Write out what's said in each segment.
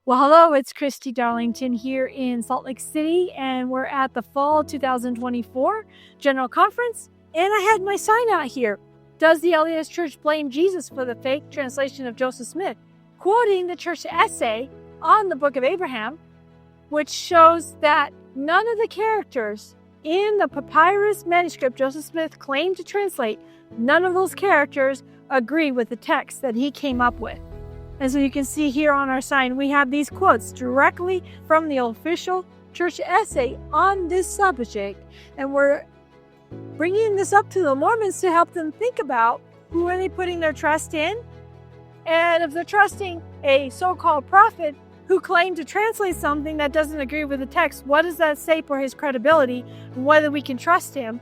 Well, hello, it's Christy Darlington here in Salt Lake City, and we're at the Fall 2024 General Conference, and I had my sign out here. Does the LDS Church blame Jesus for the fake translation of Joseph Smith? Quoting the church essay on the Book of Abraham, which shows that none of the characters in the papyrus manuscript Joseph Smith claimed to translate, none of those characters agree with the text that he came up with. And so you can see here on our sign, we have these quotes directly from the official church essay on this subject. And we're bringing this up to the Mormons to help them think about who are they putting their trust in. And if they're trusting a so-called prophet who claimed to translate something that doesn't agree with the text, what does that say for his credibility and whether we can trust him?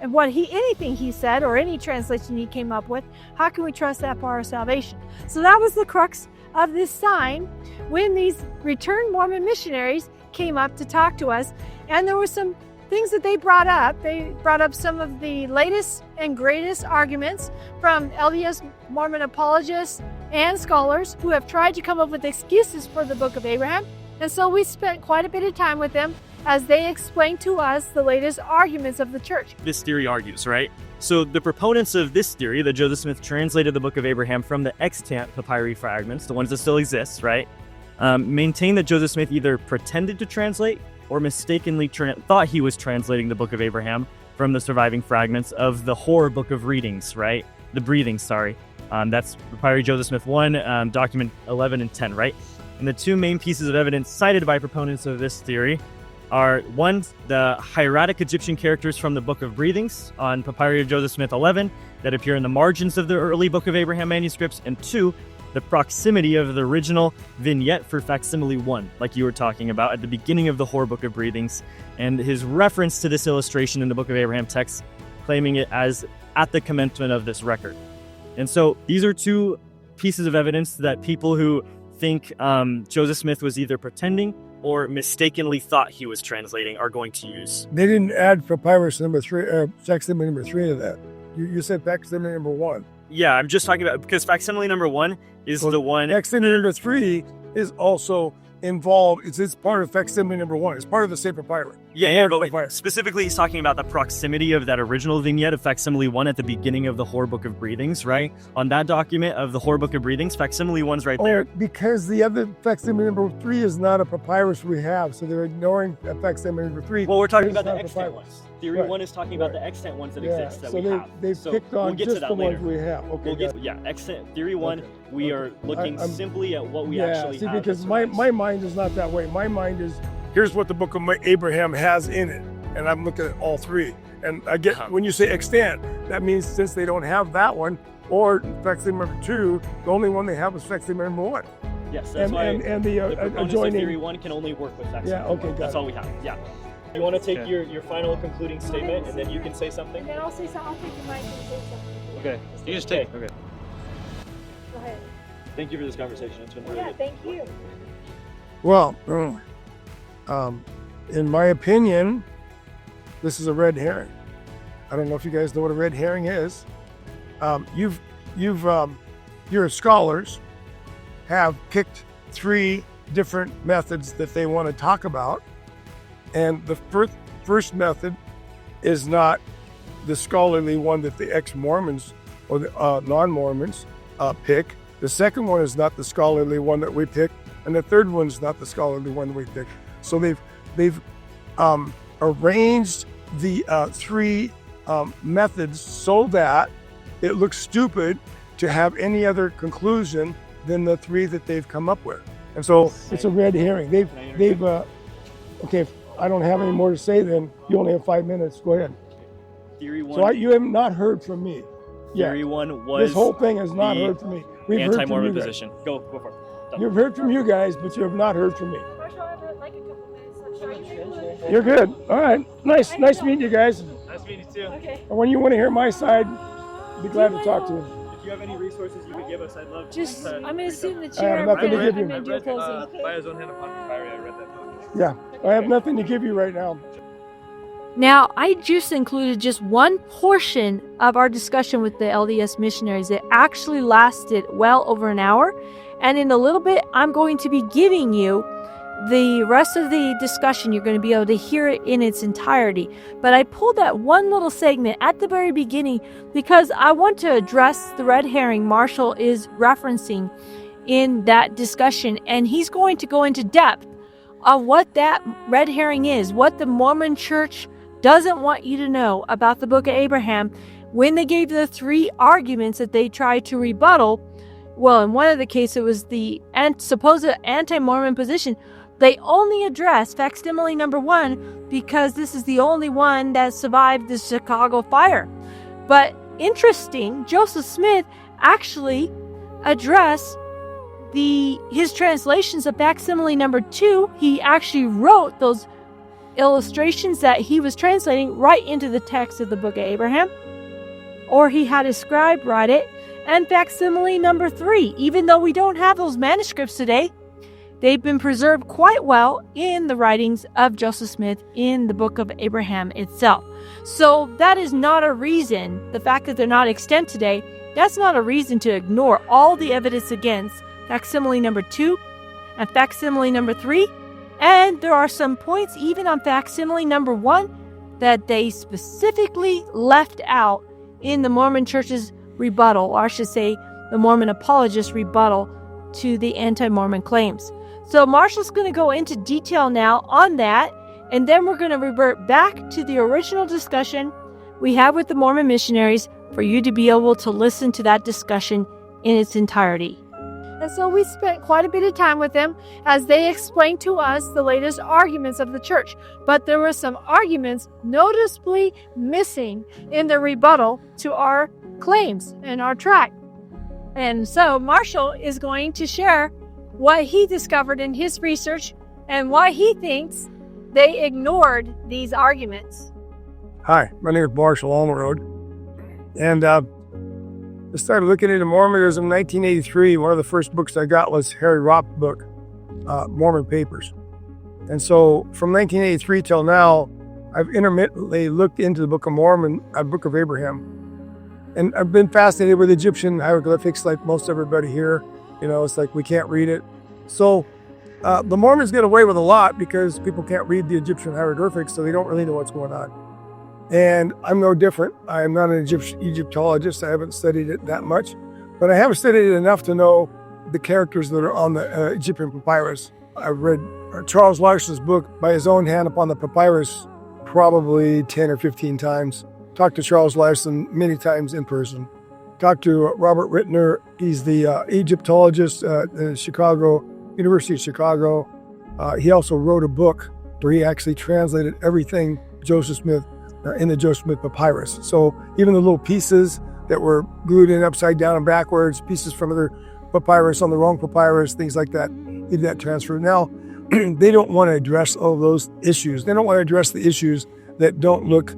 And anything he said or any translation he came up with, how can we trust that for our salvation? So that was the crux of this sign when these returned Mormon missionaries came up to talk to us. And there were some things that they brought up. They brought up some of the latest and greatest arguments from LDS Mormon apologists and scholars who have tried to come up with excuses for the Book of Abraham. And so we spent quite a bit of time with them as they explain to us the latest arguments of the church. This theory argues, right? So the proponents of this theory, that Joseph Smith translated the Book of Abraham from the extant papyri fragments, the ones that still exist, right, maintain that Joseph Smith either pretended to translate or mistakenly thought he was translating the Book of Abraham from the surviving fragments of the Hor Book of Readings, right? The Breathings, sorry. That's Papyri Joseph Smith 1, document 11 and 10, right? And the two main pieces of evidence cited by proponents of this theory are, one, the hieratic Egyptian characters from the Book of Breathings on Papyri of Joseph Smith 11 that appear in the margins of the early Book of Abraham manuscripts, and two, the proximity of the original vignette for facsimile 1, like you were talking about at the beginning of the Hor Book of Breathings, and his reference to this illustration in the Book of Abraham text, claiming it as at the commencement of this record. And so these are two pieces of evidence that people who think Joseph Smith was either pretending or mistakenly thought he was translating are going to use. They didn't add papyrus number 3, facsimile number 3 to that. You said facsimile number 1. Yeah, I'm just talking about, because facsimile number 1 is the one. Facsimile number 3 is also involved. It's part of facsimile number 1. It's part of the same papyrus. Yeah, but specifically he's talking about the proximity of that original vignette of facsimile 1 at the beginning of the Hor Book of Breathings, right? On that document of the Hor Book of Breathings, facsimile 1's right there. Because the other facsimile number 3 is not a papyrus we have, so they're ignoring facsimile number 3. Well, we're talking about the extant ones. Theory 1 is talking about the extant ones that exist that we have. They've picked on just the ones we have. Okay, extant theory 1, we are looking simply at what we actually have. Because my mind is not that way. My mind is, here's what the Book of Abraham has in it, and I'm looking at all three. And I get, when you say extant, that means since they don't have that one, or facsimile number 2, the only one they have is facsimile number 1. Yes, that's why the adjoining theory 1 can only work with facsimile. Yeah, okay, got That's all we have. Yeah. You want to take your final concluding statement, and then you can say something? And then I'll say something. I'll take your mic and say something. Okay. You just take. Okay. Go ahead. Thank you for this conversation. It's been really good. Thank you. Well, in my opinion, this is a red herring. I don't know if you guys know what a red herring is. Your scholars have picked 3 different methods that they want to talk about. And the first method is not the scholarly one that the ex-Mormons or the non-Mormons pick. The second one is not the scholarly one that we pick, and the third one is not the scholarly one we pick. So they've arranged the 3 methods so that it looks stupid to have any other conclusion than the 3 that they've come up with. And so it's a red herring. They've okay. I don't have any more to say then. You only have 5 minutes. Go ahead. Theory 1. So you have not heard from me. Theory 1 was this whole thing has not heard from me. We've heard from anti-Mormon you position. Go for it. Done. You've heard from you guys, but you have not heard from me. You're good. All right. Nice meeting you guys. Nice meeting you too. Okay. And when you want to hear my side, I'd be glad to talk to you. If you have any resources you could give us, I'd love to. I'm going to sit in the I chair. have nothing to give you. I'm going to do a closing. By his own hand upon papyri, I read that. Yeah. I have nothing to give you right now. Now, I just included just one portion of our discussion with the LDS missionaries. It actually lasted well over an hour, And in a little bit, I'm going to be giving you the rest of the discussion. You're going to be able to hear it in its entirety. But I pulled that one little segment at the very beginning because I want to address the red herring Marshall is referencing in that discussion. And he's going to go into depth on what that red herring is, what the Mormon church doesn't want you to know about the book of Abraham when they gave the 3 arguments that they tried to rebuttal. Well, in one of the cases, it was the supposed anti-Mormon position. They only addressed facsimile number 1 because this is the only one that survived the Chicago fire. But interesting, Joseph Smith actually addressed his translations of facsimile number 2. He actually wrote those illustrations that he was translating right into the text of the book of Abraham, or he had a scribe write it. And facsimile number 3, even though we don't have those manuscripts today, they've been preserved quite well in the writings of Joseph Smith in the book of Abraham itself. So that is not a reason, the fact that they're not extant today, that's not a reason to ignore all the evidence against facsimile number 2 and facsimile number 3. And there are some points even on facsimile number 1 that they specifically left out in the Mormon church's rebuttal, or I should say the Mormon apologist rebuttal to the anti-Mormon claims. So Marshall's going to go into detail now on that, and then we're going to revert back to the original discussion we had with the Mormon missionaries for you to be able to listen to that discussion in its entirety. And so we spent quite a bit of time with them as they explained to us the latest arguments of the church. But there were some arguments noticeably missing in the rebuttal to our claims and our tract. And so Marshall is going to share what he discovered in his research and why he thinks they ignored these arguments. Hi, my name is Marshall Almerode, and I started looking into Mormonism in 1983. One of the first books I got was Harry Ropp's book, Mormon Papers. And so from 1983 till now, I've intermittently looked into the Book of Mormon, Book of Abraham. And I've been fascinated with Egyptian hieroglyphics like most everybody here. You know, it's like we can't read it. So the Mormons get away with a lot because people can't read the Egyptian hieroglyphics, so they don't really know what's going on. And I'm no different. I am not an Egyptologist. I haven't studied it that much, but I have studied it enough to know the characters that are on the Egyptian papyrus. I've read Charles Larson's book by his own hand upon the papyrus probably 10 or 15 times. Talked to Charles Larson many times in person. Talked to Robert Rittner. He's the Egyptologist at University of Chicago. He also wrote a book where he actually translated everything Joseph Smith in the Joseph Smith papyrus. So even the little pieces that were glued in upside down and backwards, pieces from other papyrus on the wrong papyrus, things like that, he did that transfer. Now, they don't want to address all those issues. They don't want to address the issues that don't look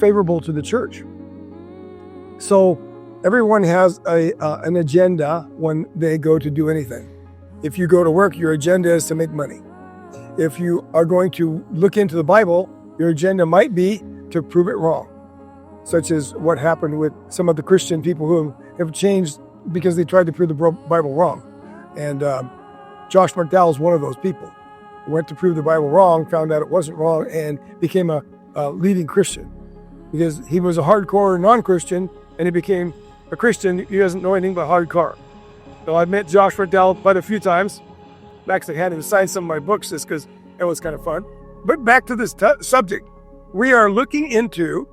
favorable to the church. So everyone has an agenda when they go to do anything. If you go to work, your agenda is to make money. If you are going to look into the Bible, your agenda might be to prove it wrong, such as what happened with some of the Christian people who have changed because they tried to prove the Bible wrong. And Josh McDowell is one of those people who went to prove the Bible wrong, found out it wasn't wrong, and became a leading Christian because he was a hardcore non-Christian and he became a Christian. He doesn't know anything but hardcore. So I've met Josh McDowell quite a few times. I actually had him sign some of my books just because it was kind of fun. But back to this subject. We are looking into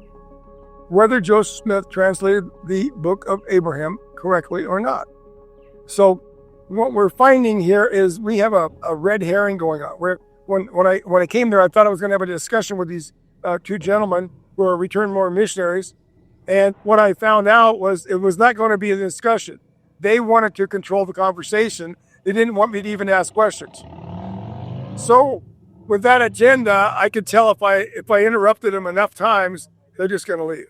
whether Joseph Smith translated the book of Abraham correctly or not. So what we're finding here is we have a red herring going on. Where when I came there, I thought I was going to have a discussion with these two gentlemen who are returned Mormon missionaries. And what I found out was it was not going to be a discussion. They wanted to control the conversation. They didn't want me to even ask questions. So with that agenda, I could tell if I interrupted them enough times, they're just going to leave.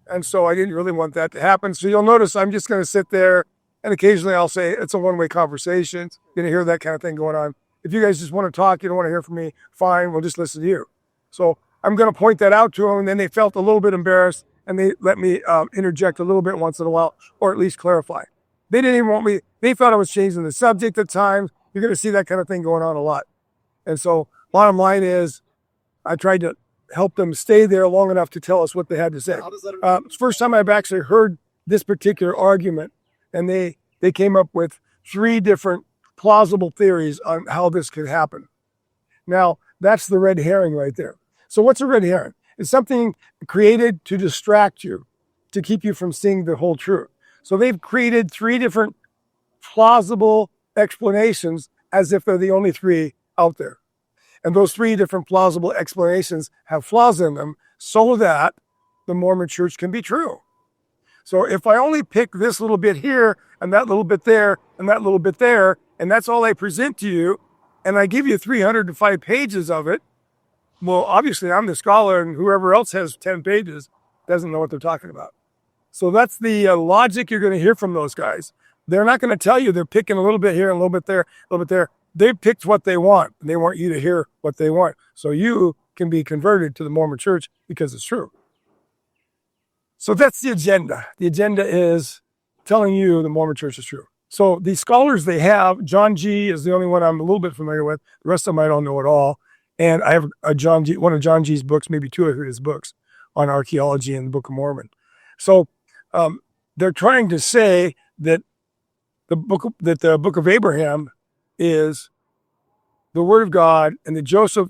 And so I didn't really want that to happen. So you'll notice I'm just going to sit there, and occasionally I'll say it's a one-way conversation. You're going to hear that kind of thing going on. If you guys just want to talk, you don't want to hear from me, fine, we'll just listen to you. So I'm going to point that out to them, and then they felt a little bit embarrassed, and they let me interject a little bit once in a while, or at least clarify. They didn't even want me. They thought I was changing the subject at times. You're going to see that kind of thing going on a lot. And so bottom line is I tried to help them stay there long enough to tell us what they had to say. It's the first time I've actually heard this particular argument, and they came up with 3 different plausible theories on how this could happen. Now, that's the red herring right there. So what's a red herring? It's something created to distract you, to keep you from seeing the whole truth. So they've created 3 different plausible explanations as if they're the only 3 out there. And those 3 different plausible explanations have flaws in them so that the Mormon church can be true. So if I only pick this little bit here and that little bit there and that little bit there, and that's all I present to you, and I give you 305 pages of it, well, obviously I'm the scholar, and whoever else has 10 pages doesn't know what they're talking about. So that's the logic you're going to hear from those guys. They're not going to tell you they're picking a little bit here, and a little bit there, a little bit there. They picked what they want, and they want you to hear what they want. So you can be converted to the Mormon church because it's true. So that's the agenda. The agenda is telling you the Mormon church is true. So the scholars they have, John G. is the only one I'm a little bit familiar with. The rest of them I don't know at all. And I have one of John G.'s books, maybe 2 of his books on archaeology and the Book of Mormon. So they're trying to say that the book of Abraham is the Word of God, and that Joseph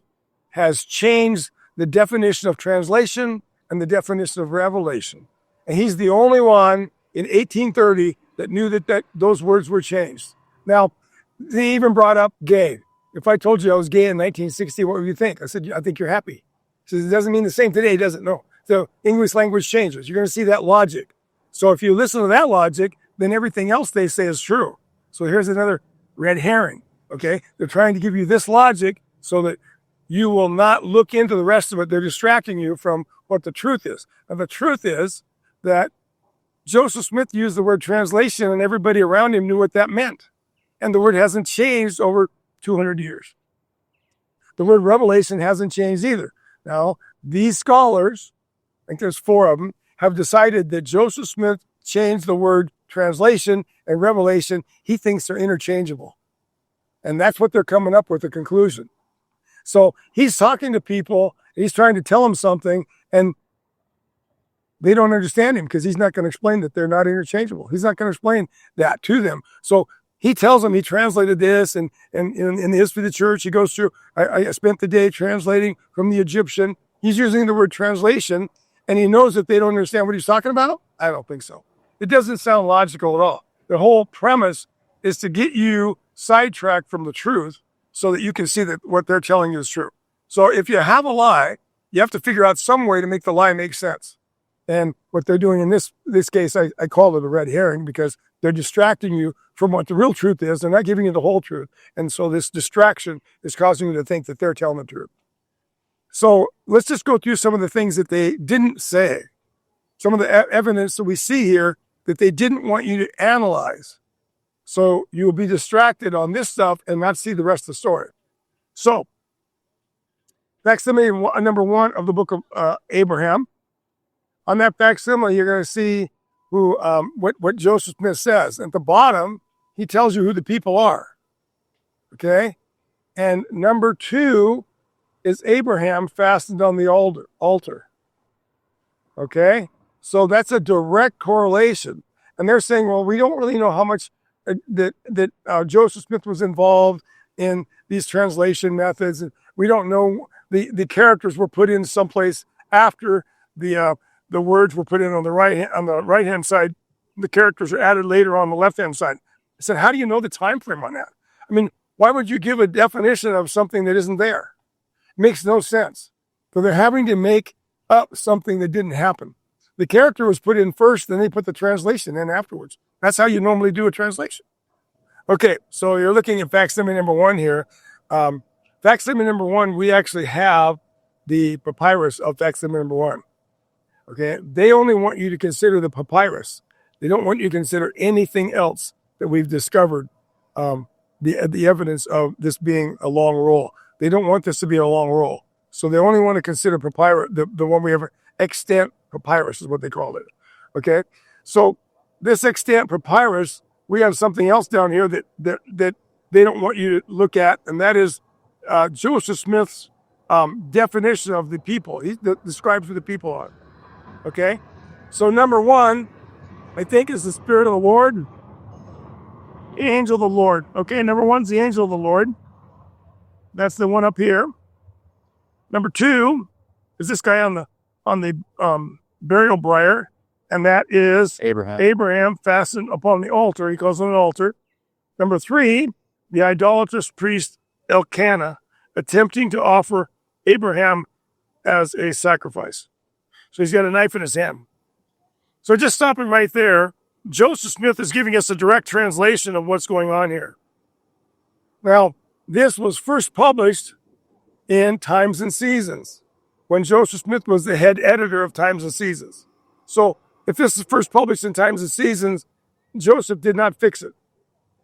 has changed the definition of translation and the definition of revelation. And he's the only one in 1830 that knew that those words were changed. Now, they even brought up gay. If I told you I was gay in 1960, what would you think? I said, I think you're happy. He says, it doesn't mean the same today, does it? No. The English language changes. You're going to see that logic. So if you listen to that logic, then everything else they say is true. So here's another red herring, okay? They're trying to give you this logic so that you will not look into the rest of it. They're distracting you from what the truth is. And the truth is that Joseph Smith used the word translation, and everybody around him knew what that meant. And the word hasn't changed over 200 years. The word revelation hasn't changed either. Now, these scholars, I think there's 4 of them, have decided that Joseph Smith changed the word translation and revelation. He thinks they're interchangeable. And that's what they're coming up with, a conclusion. So he's talking to people, he's trying to tell them something, and they don't understand him because he's not going to explain that they're not interchangeable. He's not going to explain that to them. So he tells them he translated this, and in the history of the church, he goes through, I spent the day translating from the Egyptian. He's using the word translation, and he knows that they don't understand what he's talking about? I don't think so. It doesn't sound logical at all. The whole premise is to get you sidetracked from the truth so that you can see that what they're telling you is true. So if you have a lie, you have to figure out some way to make the lie make sense. And what they're doing in this case, I call it a red herring because they're distracting you from what the real truth is. They're not giving you the whole truth. And so this distraction is causing you to think that they're telling the truth. So let's just go through some of the things that they didn't say. Some of the evidence that we see here that they didn't want you to analyze. So you will be distracted on this stuff and not see the rest of the story. So, facsimile number 1 of the book of Abraham. On that facsimile, you're going to see what Joseph Smith says. At the bottom, he tells you who the people are. Okay? And number 2 is Abraham fastened on the altar. Okay? So that's a direct correlation. And they're saying, well, we don't really know how much that Joseph Smith was involved in these translation methods. And we don't know the characters were put in someplace after the words were put in on the right hand side. The characters are added later on the left hand side. I said, how do you know the time frame on that? I mean, why would you give a definition of something that isn't there? It makes no sense. So they're having to make up something that didn't happen. The character was put in first, then they put the translation in afterwards. That's how you normally do a translation. Okay, so you're looking at facsimile number 1 here. Facsimile number 1, we actually have the papyrus of facsimile number 1. Okay, they only want you to consider the papyrus. They don't want you to consider anything else that we've discovered, the evidence of this being a long roll. They don't want this to be a long roll. So they only want to consider papyrus, the one we have, extant papyrus is what they call it. Okay, so this extant papyrus we have something else down here that they don't want you to look at, and that is Joseph Smith's definition of the people. He describes who the people are. Okay? So number one, I think, is the Spirit of the Lord. The angel of the Lord. Okay, number one's the angel of the Lord. That's the one up here. Number two is this guy on the burial briar, and that is Abraham fastened upon the altar. He calls it an altar. Number three, the idolatrous priest Elkanah attempting to offer Abraham as a sacrifice. So he's got a knife in his hand. So just stopping right there, Joseph Smith is giving us a direct translation of what's going on here. Now, this was first published in Times and Seasons, when Joseph Smith was the head editor of Times and Seasons. So if this is first published in Times and Seasons, Joseph did not fix it.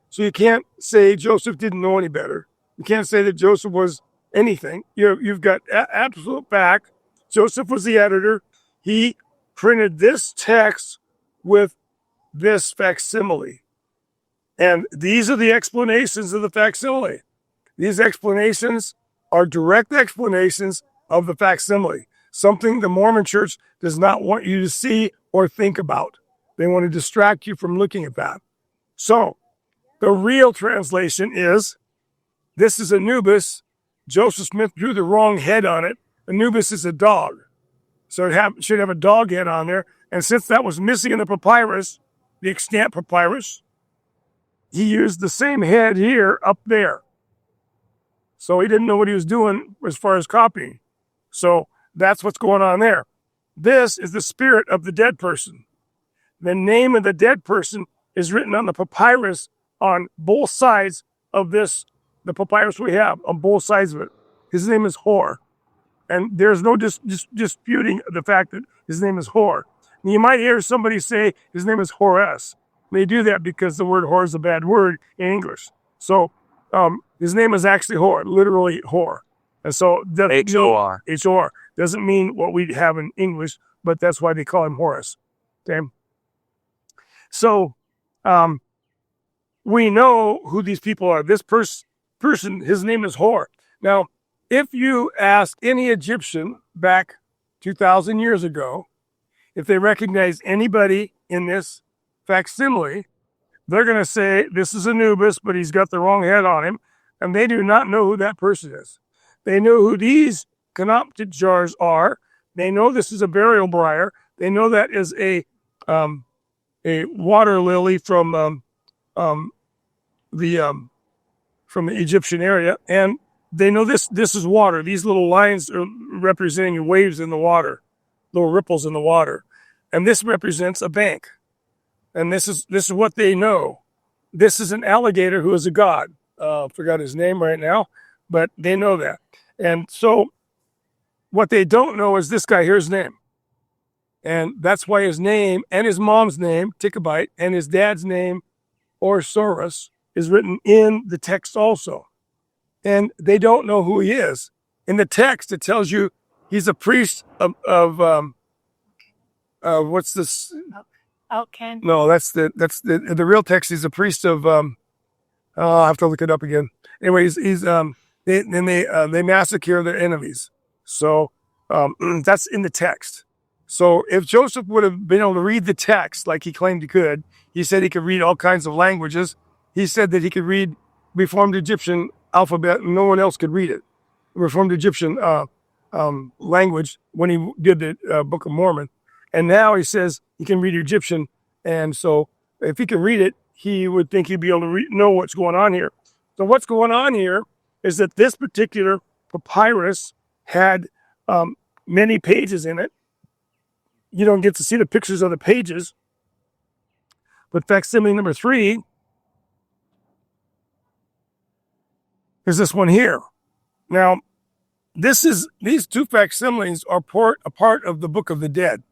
So you can't say Joseph didn't know any better. You can't say that Joseph was anything. You've got absolute fact. Joseph was the editor. He printed this text with this facsimile. And these are the explanations of the facsimile. These explanations are direct explanations of the facsimile, something the Mormon Church does not want you to see or think about. They want to distract you from looking at that. So, the real translation is, this is Anubis. Joseph Smith drew the wrong head on it. Anubis is a dog. So it should have a dog head on there. And since that was missing in the papyrus, the extant papyrus, he used the same head here up there. So he didn't know what he was doing as far as copying. So that's what's going on there. This is the spirit of the dead person. The name of the dead person is written on the papyrus on both sides of this, the papyrus we have, on both sides of it. His name is Hor. And there's no disputing the fact that his name is Hor. And you might hear somebody say his name is Horus. They do that because the word Hor is a bad word in English. So his name is actually Hor, literally Hor. And so H-O-R. H-O-R doesn't mean what we have in English, but that's why they call him Horus. Okay. So we know who these people are. This person, his name is Hor. Now, if you ask any Egyptian back 2,000 years ago, if they recognize anybody in this facsimile, they're going to say, this is Anubis, but he's got the wrong head on him. And they do not know who that person is. They know who these canoptic jars are. They know this is a burial briar. They know that is a water lily from the Egyptian area. And they know this is water. These little lines are representing waves in the water, little ripples in the water. And this represents a bank. And this is what they know. This is an alligator who is a god. Forgot his name right now, but they know that. And so what they don't know is this guy here's name. And that's why his name and his mom's name, Tikabite, and his dad's name, Orsaurus, is written in the text also. And they don't know who he is. In the text, it tells you he's a priest of what's this? Outcan. No, that's the real text. He's a priest of. I have to look it up again. Anyways, they massacre their enemies. So that's in the text. So if Joseph would have been able to read the text like he claimed he could, he said he could read all kinds of languages. He said that he could read Reformed Egyptian alphabet, and no one else could read it. Reformed Egyptian language when he did the Book of Mormon. And now he says he can read Egyptian. And so if he can read it, he would think he'd be able to know what's going on here. So what's going on here is that this particular papyrus had many pages in it. You don't get to see the pictures of the pages. But facsimile number 3 is this one here. Now, these two facsimiles are a part of the Book of the Dead.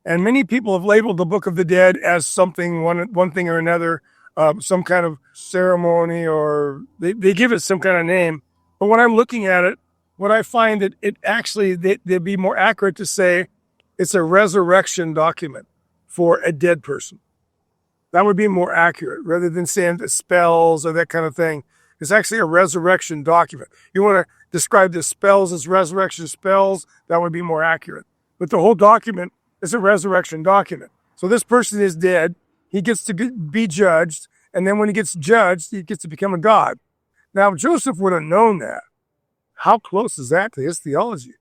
And many people have labeled the Book of the Dead as something, one thing or another, some kind of ceremony, or they give it some kind of name. But when I'm looking at it, what I find that it actually, they'd be more accurate to say it's a resurrection document for a dead person. That would be more accurate rather than saying the spells or that kind of thing. It's actually a resurrection document. You want to describe the spells as resurrection spells, that would be more accurate. But the whole document is a resurrection document. So this person is dead. He gets to be judged. And then when he gets judged, he gets to become a god. Now, Joseph would have known that. How close is that to his theology?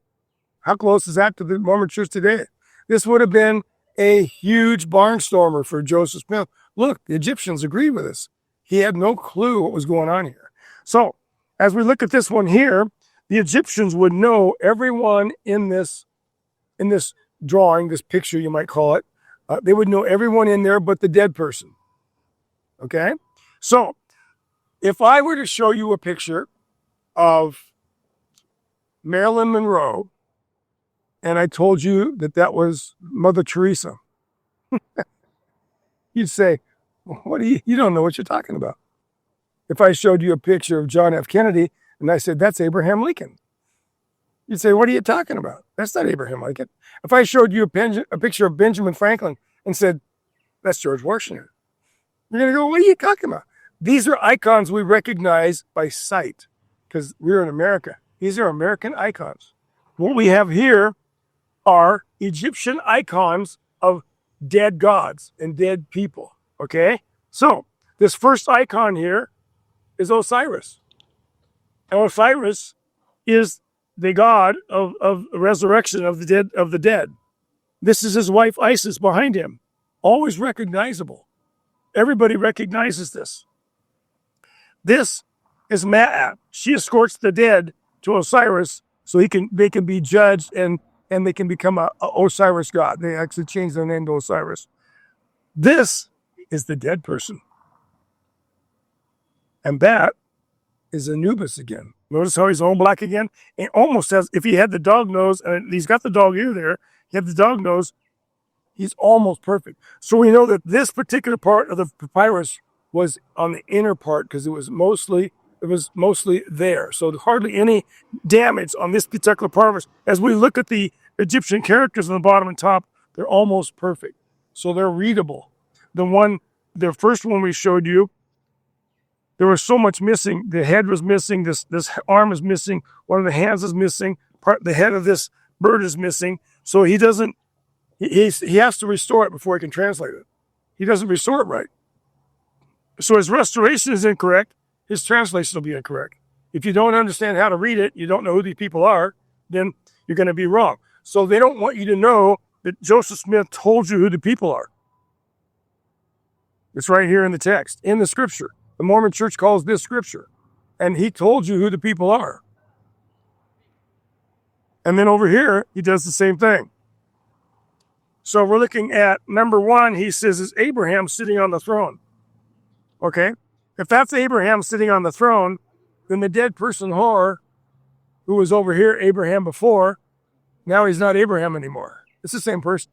How close is that to the Mormon church today? This would have been a huge barnstormer for Joseph Smith. Look, the Egyptians agreed with us. He had no clue what was going on here. So, as we look at this one here, the Egyptians would know everyone in this drawing, this picture you might call it. They would know everyone in there but the dead person. Okay? So, if I were to show you a picture of Marilyn Monroe, and I told you that that was Mother Teresa, you'd say, "What you don't know what you're talking about." If I showed you a picture of John F. Kennedy, and I said, "That's Abraham Lincoln," you'd say, "What are you talking about? That's not Abraham Lincoln." If I showed you a picture of Benjamin Franklin and said, "That's George Washington," you're going to go, "What are you talking about?" These are icons we recognize by sight because we're in America. These are American icons. What we have here are Egyptian icons of dead gods and dead people, okay? So this first icon here is Osiris. And Osiris is the god of resurrection of the dead. This is his wife Isis behind him, always recognizable. Everybody recognizes this. This is Ma'at. She escorts the dead to Osiris so they can be judged and they can become a Osiris god. They actually changed their name to Osiris. This is the dead person. And that is Anubis again. Notice how he's all black again? It almost as if he had the dog nose, and he's got the dog ear there. He had the dog nose. He's almost perfect. So we know that this particular part of the papyrus was on the inner part because it was mostly there. So hardly any damage on this particular papyrus. As we look at the Egyptian characters on the bottom and top, they're almost perfect. So they're readable. The first one we showed you, there was so much missing. The head was missing. This arm is missing. One of the hands is missing. The head of this bird is missing. So he has to restore it before he can translate it. He doesn't restore it right. So his restoration is incorrect. His translation will be incorrect. If you don't understand how to read it, you don't know who these people are, then you're going to be wrong. So they don't want you to know that Joseph Smith told you who the people are. It's right here in the text, in the scripture. The Mormon church calls this scripture. And he told you who the people are. And then over here, he does the same thing. So we're looking at number 1, he says, is Abraham sitting on the throne. Okay? If that's Abraham sitting on the throne, then the dead person Hor, who was over here, Abraham before, now he's not Abraham anymore. It's the same person.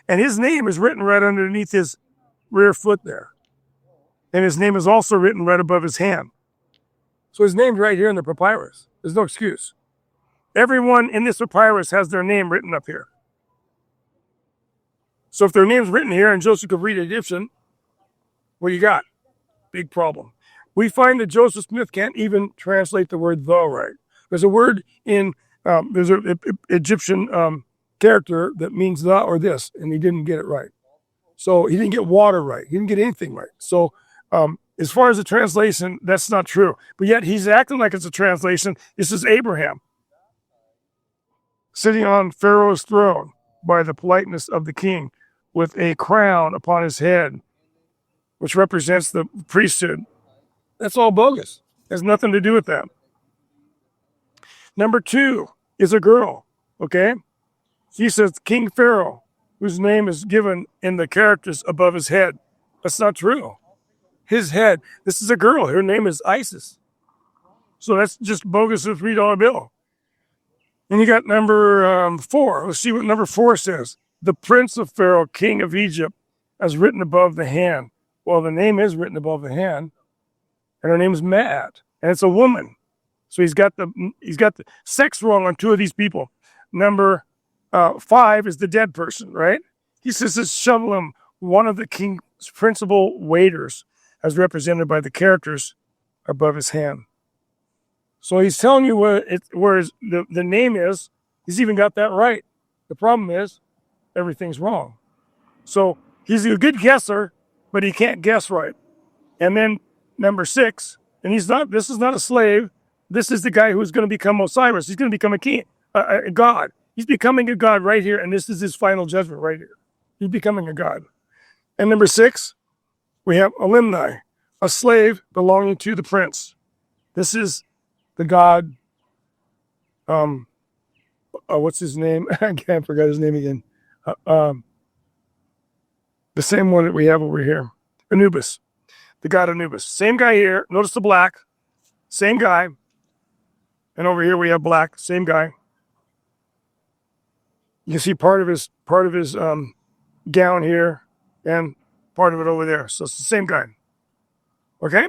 And his name is written right underneath his rear foot there. And his name is also written right above his hand. So his name's right here in the papyrus. There's no excuse. Everyone in this papyrus has their name written up here. So if their name's written here and Joseph could read Egyptian, what do you got? Big problem. We find that Joseph Smith can't even translate the word "the" right. There's a word in, there's an Egyptian character that means "the" or "this," and he didn't get it right. So he didn't get water right. He didn't get anything right. So as far as the translation, that's not true. But yet he's acting like it's a translation. This is Abraham sitting on Pharaoh's throne by the politeness of the king with a crown upon his head, which represents the priesthood. That's all bogus. Has nothing to do with that. Number 2 is a girl, okay? She says King Pharaoh, whose name is given in the characters above his head. That's not true. His head, this is a girl. Her name is Isis. So that's just bogus with $3 bill. And you got number 4. Let's see what number 4 says. The prince of Pharaoh, king of Egypt, as written above the hand. Well, the name is written above the hand, and her name is Ma'at, and it's a woman. So he's got the sex wrong on 2 of these people. Number 5 is the dead person, right? He says it's Shulamim, one of the principal waiters, as represented by the characters above his hand. So he's telling you where the name is. He's even got that right. The problem is everything's wrong. So he's a good guesser, but he can't guess right. And then number 6, and this is not a slave. This is the guy who's going to become Osiris. He's going to become a king, a god. He's becoming a god right here, and this is his final judgment right here. He's becoming a god. And number 6, we have Elimni, a slave belonging to the prince. This is the god, what's his name? I forgot his name again. The same one that we have over here, Anubis, the god Anubis. Same guy here. Notice the black, same guy. And over here we have black, same guy. You can see part of his gown here and part of it over there. So it's the same guy. Okay?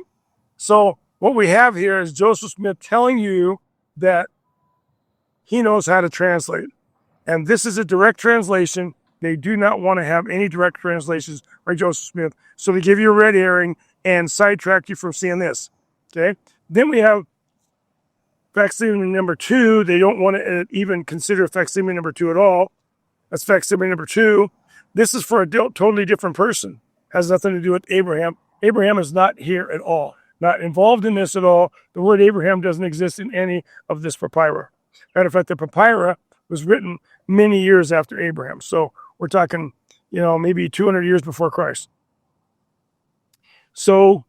So what we have here is Joseph Smith telling you that he knows how to translate. And this is a direct translation. They do not want to have any direct translations by Joseph Smith. So they give you a red herring and sidetrack you from seeing this. Okay? Then we have facsimile number 2. They don't want to even consider facsimile number 2 at all. That's facsimile number 2. This is for a totally different person. Has nothing to do with Abraham. Abraham is not here at all. Not involved in this at all. The word Abraham doesn't exist in any of this papyrus. Matter of fact, the papyrus was written many years after Abraham. So we're talking, maybe 200 years before Christ. So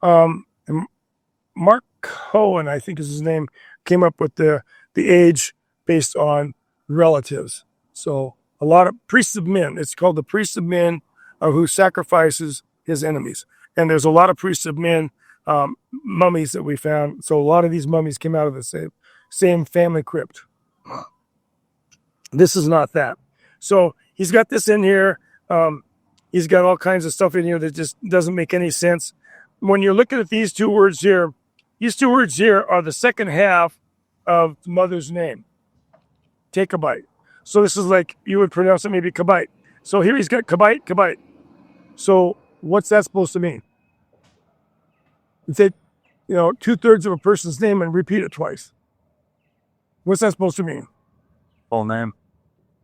Mark Cohen, I think is his name, came up with the age based on relatives. So a lot of priests of men. It's called the priests of men who sacrifices his enemies. And there's a lot of priests of men mummies that we found. So a lot of these mummies came out of the same family crypt. This is not that. So he's got this in here. He's got all kinds of stuff in here that just doesn't make any sense. When you're looking at these two words here are the second half of the mother's name. Take a bite. So this is like you would pronounce it maybe kabite. So here he's got kabite. So what's that supposed to mean? You take, 2/3 of a person's name and repeat it twice. What's that supposed to mean? Full name.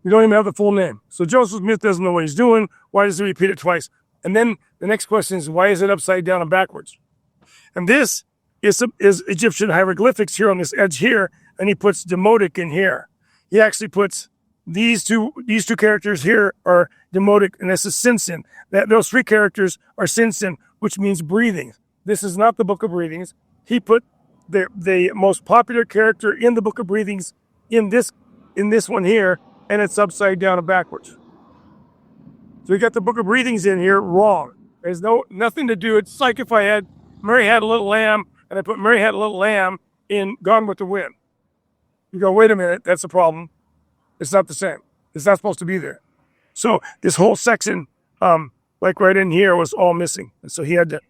You don't even have the full name. So Joseph Smith doesn't know what he's doing. Why does he repeat it twice? And then the next question is, why is it upside down and backwards? And this is Egyptian hieroglyphics here on this edge here, and he puts demotic in here. He actually puts these two characters here are demotic, and this is Sinsin. Those 3 characters are Sinsin, which means breathing. This is not the Book of Breathings. He put the most popular character in the Book of Breathings in this one here, and it's upside down and backwards. So we got the Book of Breathings in here wrong. There's nothing to do. It's like if Mary had a little lamb, and I put Mary had a little lamb in Gone with the Wind. You go, wait a minute, that's a problem. It's not the same. It's not supposed to be there. So this whole section, like right in here, was all missing. And so he had to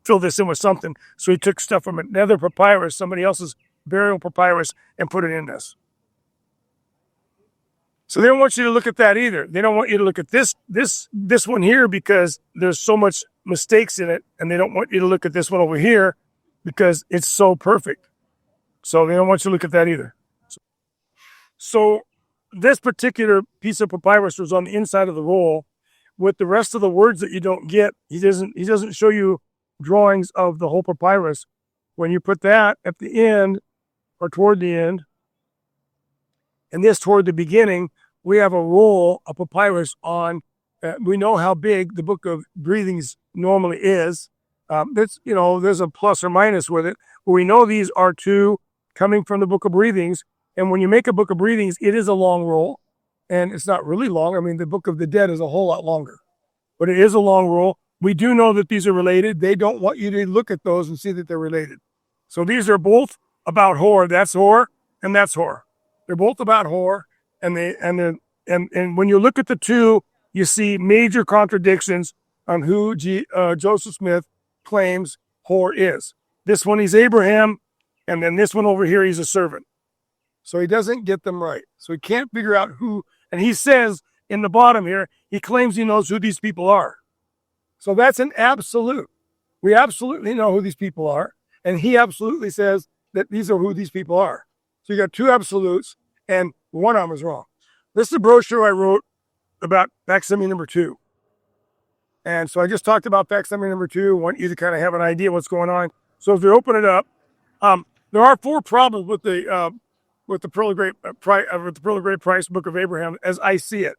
fill this in with something. So he took stuff from another papyrus, somebody else's burial papyrus, and put it in this. So they don't want you to look at that either. They don't want you to look at this one here because there's so much mistakes in it, and they don't want you to look at this one over here because it's so perfect. So they don't want you to look at that either. So this particular piece of papyrus was on the inside of the roll. With the rest of the words that you don't get, he doesn't show you drawings of the whole papyrus. When you put that at the end or toward the end, and this toward the beginning, we have a roll of papyrus on. We know how big the Book of Breathings normally is. There's a plus or minus with it. But we know these are 2 coming from the Book of Breathings. And when you make a Book of Breathings, it is a long roll. And it's not really long. I mean, the Book of the Dead is a whole lot longer. But it is a long roll. We do know that these are related. They don't want you to look at those and see that they're related. So these are both about Hor. That's Hor, and that's Hor. They're both about Hor. And when you look at the 2, you see major contradictions on who Joseph Smith claims Hor is. This one, he's Abraham, and then this one over here, he's a servant. So he doesn't get them right. So he can't figure out who, and he says in the bottom here, he claims he knows who these people are. So that's an absolute. We absolutely know who these people are. And he absolutely says that these are who these people are. So you got two absolutes, and one of them is wrong. This is a brochure I wrote about facsimile number 2. And so I just talked about facsimile number 2. I want you to kind of have an idea what's going on. So if you open it up, there are 4 problems with the Pearl of Great Price Book of Abraham as I see it.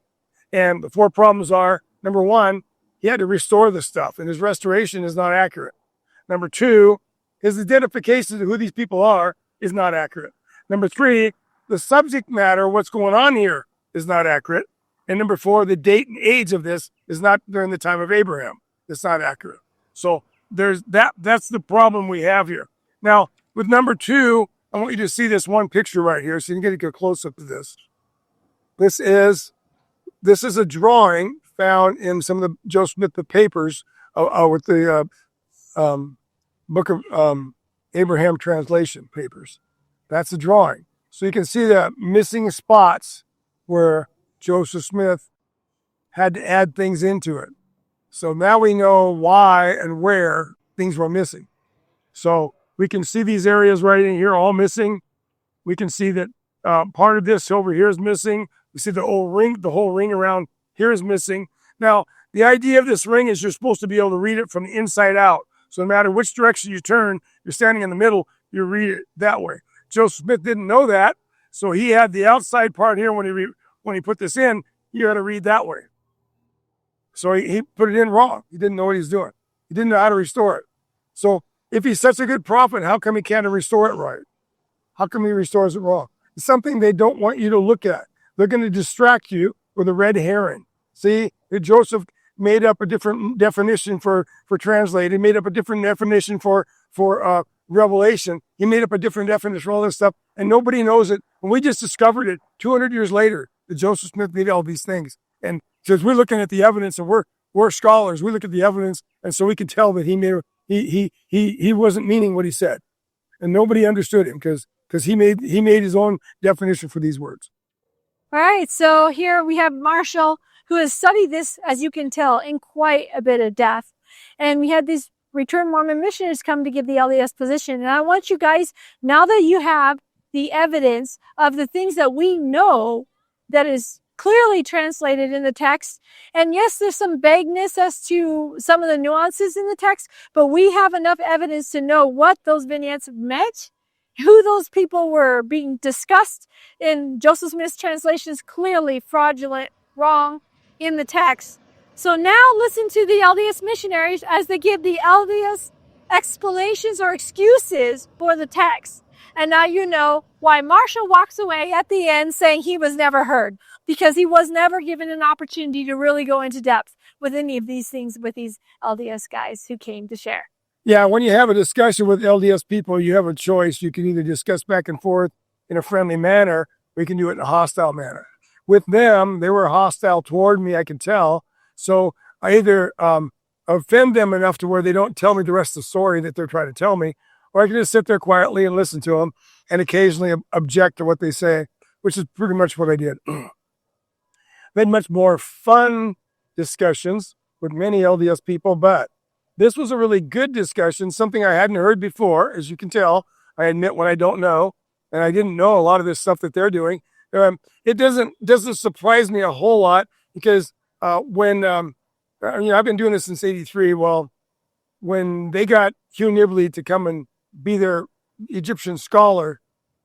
And the 4 problems are, number 1, he had to restore the stuff, and his restoration is not accurate. Number 2, his identification of who these people are is not accurate. Number 3, the subject matter, what's going on here, is not accurate. And number 4, the date and age of this is not during the time of Abraham. It's not accurate. So there's that's the problem we have here. Now, with number 2, I want you to see this one picture right here so you can get a close-up of this. This is a drawing found in some of the Joseph Smith papers with the Book of Abraham translation papers. That's a drawing. So you can see the missing spots where Joseph Smith had to add things into it. So now we know why and where things were missing. So we can see these areas right in here all missing. We can see that part of this over here is missing. We see the whole ring around here is missing. Now, the idea of this ring is you're supposed to be able to read it from the inside out. So no matter which direction you turn, you're standing in the middle, you read it that way. Joseph Smith didn't know that, so he had the outside part here when he put this in, you had to read that way. So he put it in wrong. He didn't know what he was doing. He didn't know how to restore it. So if he's such a good prophet, how come he can't restore it right? How come he restores it wrong? It's something they don't want you to look at. They're going to distract you with a red herring. See, Joseph made up a different definition for translate. He made up a different definition for revelation. He made up a different definition for all this stuff, and nobody knows it. And we just discovered it 200 years later that Joseph Smith did all these things. And because we're looking at the evidence, and we're scholars, we look at the evidence, and so we can tell that he wasn't meaning what he said, and nobody understood him because he made his own definition for these words. All right, so here we have Marshall, who has studied this, as you can tell, in quite a bit of depth. And we had these returned Mormon missionaries come to give the LDS position. And I want you guys, now that you have the evidence of the things that we know that is clearly translated in the text, and yes, there's some vagueness as to some of the nuances in the text, but we have enough evidence to know what those vignettes meant, who those people were being discussed in Joseph Smith's translation is clearly fraudulent, wrong in the text. So now listen to the LDS missionaries as they give the LDS explanations or excuses for the text. And now you know why Marshall walks away at the end saying he was never heard, because he was never given an opportunity to really go into depth with any of these things with these LDS guys who came to share. Yeah, when you have a discussion with LDS people, you have a choice. You can either discuss back and forth in a friendly manner, or you can do it in a hostile manner. With them, they were hostile toward me, I can tell. So I either offend them enough to where they don't tell me the rest of the story that they're trying to tell me, or I can just sit there quietly and listen to them and occasionally object to what they say, which is pretty much what I did. Been much more fun discussions with many LDS people, but this was a really good discussion, something I hadn't heard before. As you can tell, I admit when I don't know, and I didn't know a lot of this stuff that they're doing. It doesn't surprise me a whole lot because when I've been doing this since '83. Well, when they got Hugh Nibley to come and be their Egyptian scholar,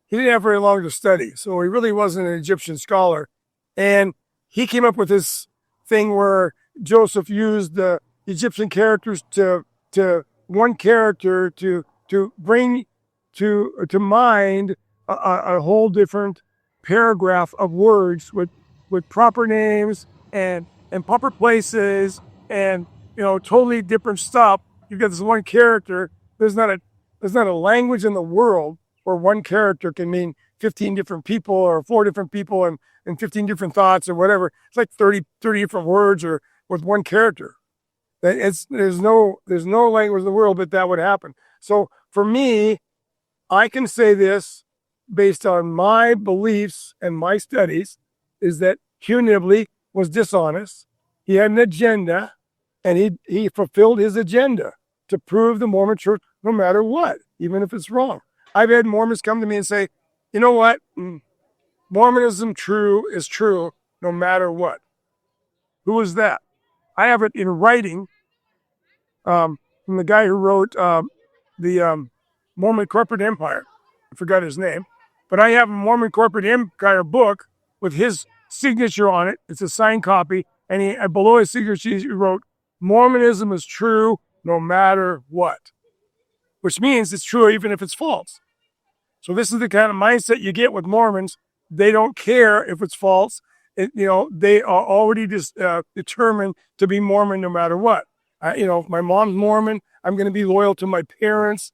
he didn't have very long to study, so he really wasn't an Egyptian scholar. And he came up with this thing where Joseph used the Egyptian characters to one character to bring to mind a whole different paragraph of words with proper names and proper places and totally different stuff. You've got this one character. There's not a language in the world where one character can mean 15 different people or 4 different people and 15 different thoughts or whatever. It's like 30 different words or with one character. There's no language in the world that would happen. So for me, I can say this based on my beliefs and my studies, is that Hugh Nibley was dishonest. He had an agenda, And he fulfilled his agenda to prove the Mormon church no matter what, even if it's wrong. I've had Mormons come to me and say, you know what? Mormonism is true no matter what. Who was that? I have it in writing from the guy who wrote the Mormon Corporate Empire. I forgot his name. But I have a Mormon Corporate Empire book with his signature on it. It's a signed copy. And below his signature, he wrote, Mormonism is true no matter what, which means it's true even if it's false. So this is the kind of mindset you get with Mormons. They don't care if it's false. They are already determined to be Mormon no matter what. If my mom's Mormon, I'm going to be loyal to my parents.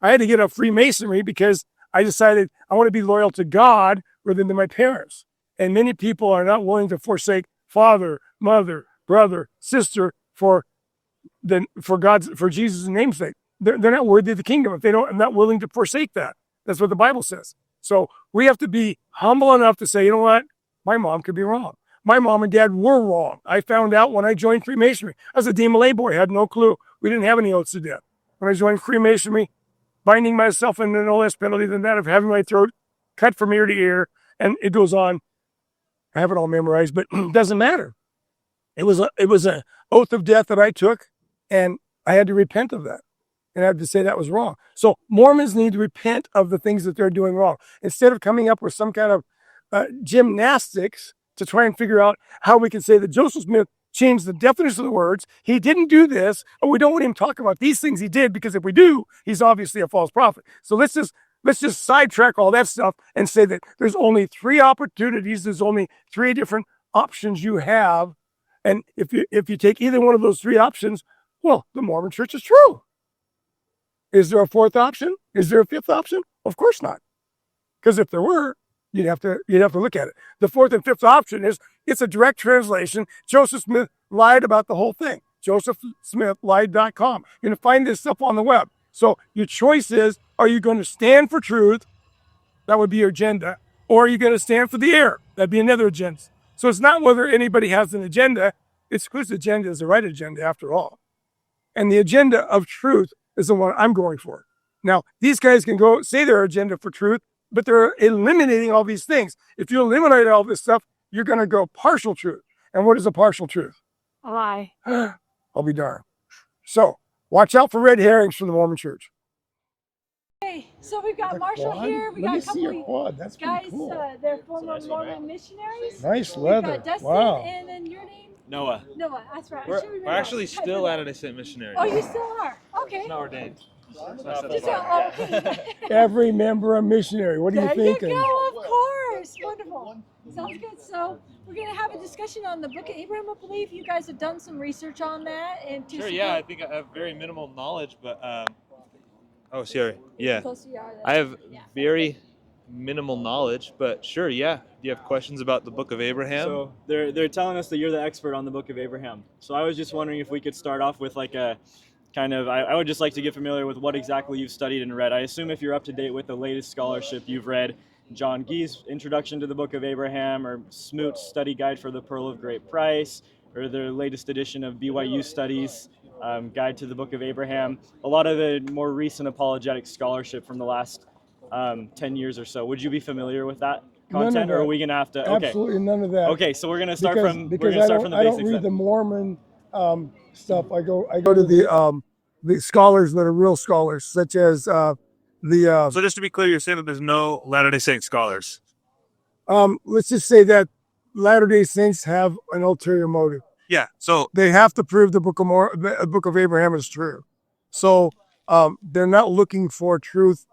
I had to get a Freemasonry because I decided I want to be loyal to God rather than my parents. And many people are not willing to forsake father, mother, brother, sister for Jesus' namesake. They're not worthy of the kingdom if I'm not willing to forsake that. That's what the Bible says. So we have to be humble enough to say, you know what? My mom could be wrong. My mom and dad were wrong. I found out when I joined Freemasonry. I was a DMLA boy, had no clue. We didn't have any oaths of death. When I joined Freemasonry, binding myself into no less penalty than that of having my throat cut from ear to ear, and it goes on. I have it all memorized, but it doesn't matter. It was an oath of death that I took, and I had to repent of that. And I have to say that was wrong. So Mormons need to repent of the things that they're doing wrong. Instead of coming up with some kind of gymnastics to try and figure out how we can say that Joseph Smith changed the definition of the words. He didn't do this, and we don't want him to talk about these things he did, because if we do, he's obviously a false prophet. So let's just sidetrack all that stuff and say that there's only 3 opportunities. There's only 3 different options you have. And if you take either one of those 3 options, well, the Mormon church is true. Is there a 4th option? Is there a 5th option? Of course not. Because if there were, you'd have to look at it. The 4th and 5th option is it's a direct translation. Joseph Smith lied about the whole thing. JosephSmithLied.com. You're going to find this stuff on the web. So your choice is, are you going to stand for truth? That would be your agenda. Or are you going to stand for the error? That'd be another agenda. So it's not whether anybody has an agenda. It's whose agenda is the right agenda after all. And the agenda of truth is the one I'm going for. Now, these guys can go say their agenda for truth, but they're eliminating all these things. If you eliminate all this stuff, you're going to go partial truth. And what is a partial truth? A lie. I'll be darned. So watch out for red herrings from the Mormon church. Okay, so we've got Marshall here. We got a couple That's guys. cool. They're former Mormon missionaries. Nice We've leather. got Dustin, Wow. and then your name? Noah. Noah, that's right. We're actually still Latter-day Saint missionaries. Oh, you still are? Okay. Not ordained. Okay. Every member a missionary. What are you There thinking? you go, of course. Wonderful. Sounds good. So we're going to have a discussion on the Book of Abraham, I believe. You guys have done some research on that. And Sure, yeah. I think I have very minimal knowledge, but oh, sorry. Yeah. I have very minimal knowledge, but sure, yeah. Do you have questions about the Book of Abraham? So they're telling us that you're the expert on the Book of Abraham. So I was just wondering if we could start off with like a kind of, I would just like to get familiar with what exactly you've studied and read. I assume if you're up to date with the latest scholarship, you've read John Gee's Introduction to the Book of Abraham, or Smoot's Study Guide for the Pearl of Great Price, or the latest edition of BYU Studies Guide to the Book of Abraham. A lot of the more recent apologetic scholarship from the last 10 years or so. Would you be familiar with that content, or are we going to have to? Okay. Absolutely none of that. Okay, so we're going to start from the I basics. don't read the Mormon stuff. I go to the scholars that are real scholars, such as So just to be clear, you're saying that there's no Latter-day Saint scholars. let's just say that Latter-day Saints have an ulterior motive. Yeah. So They have to prove the Book of Abraham is true. So they're not looking for truth,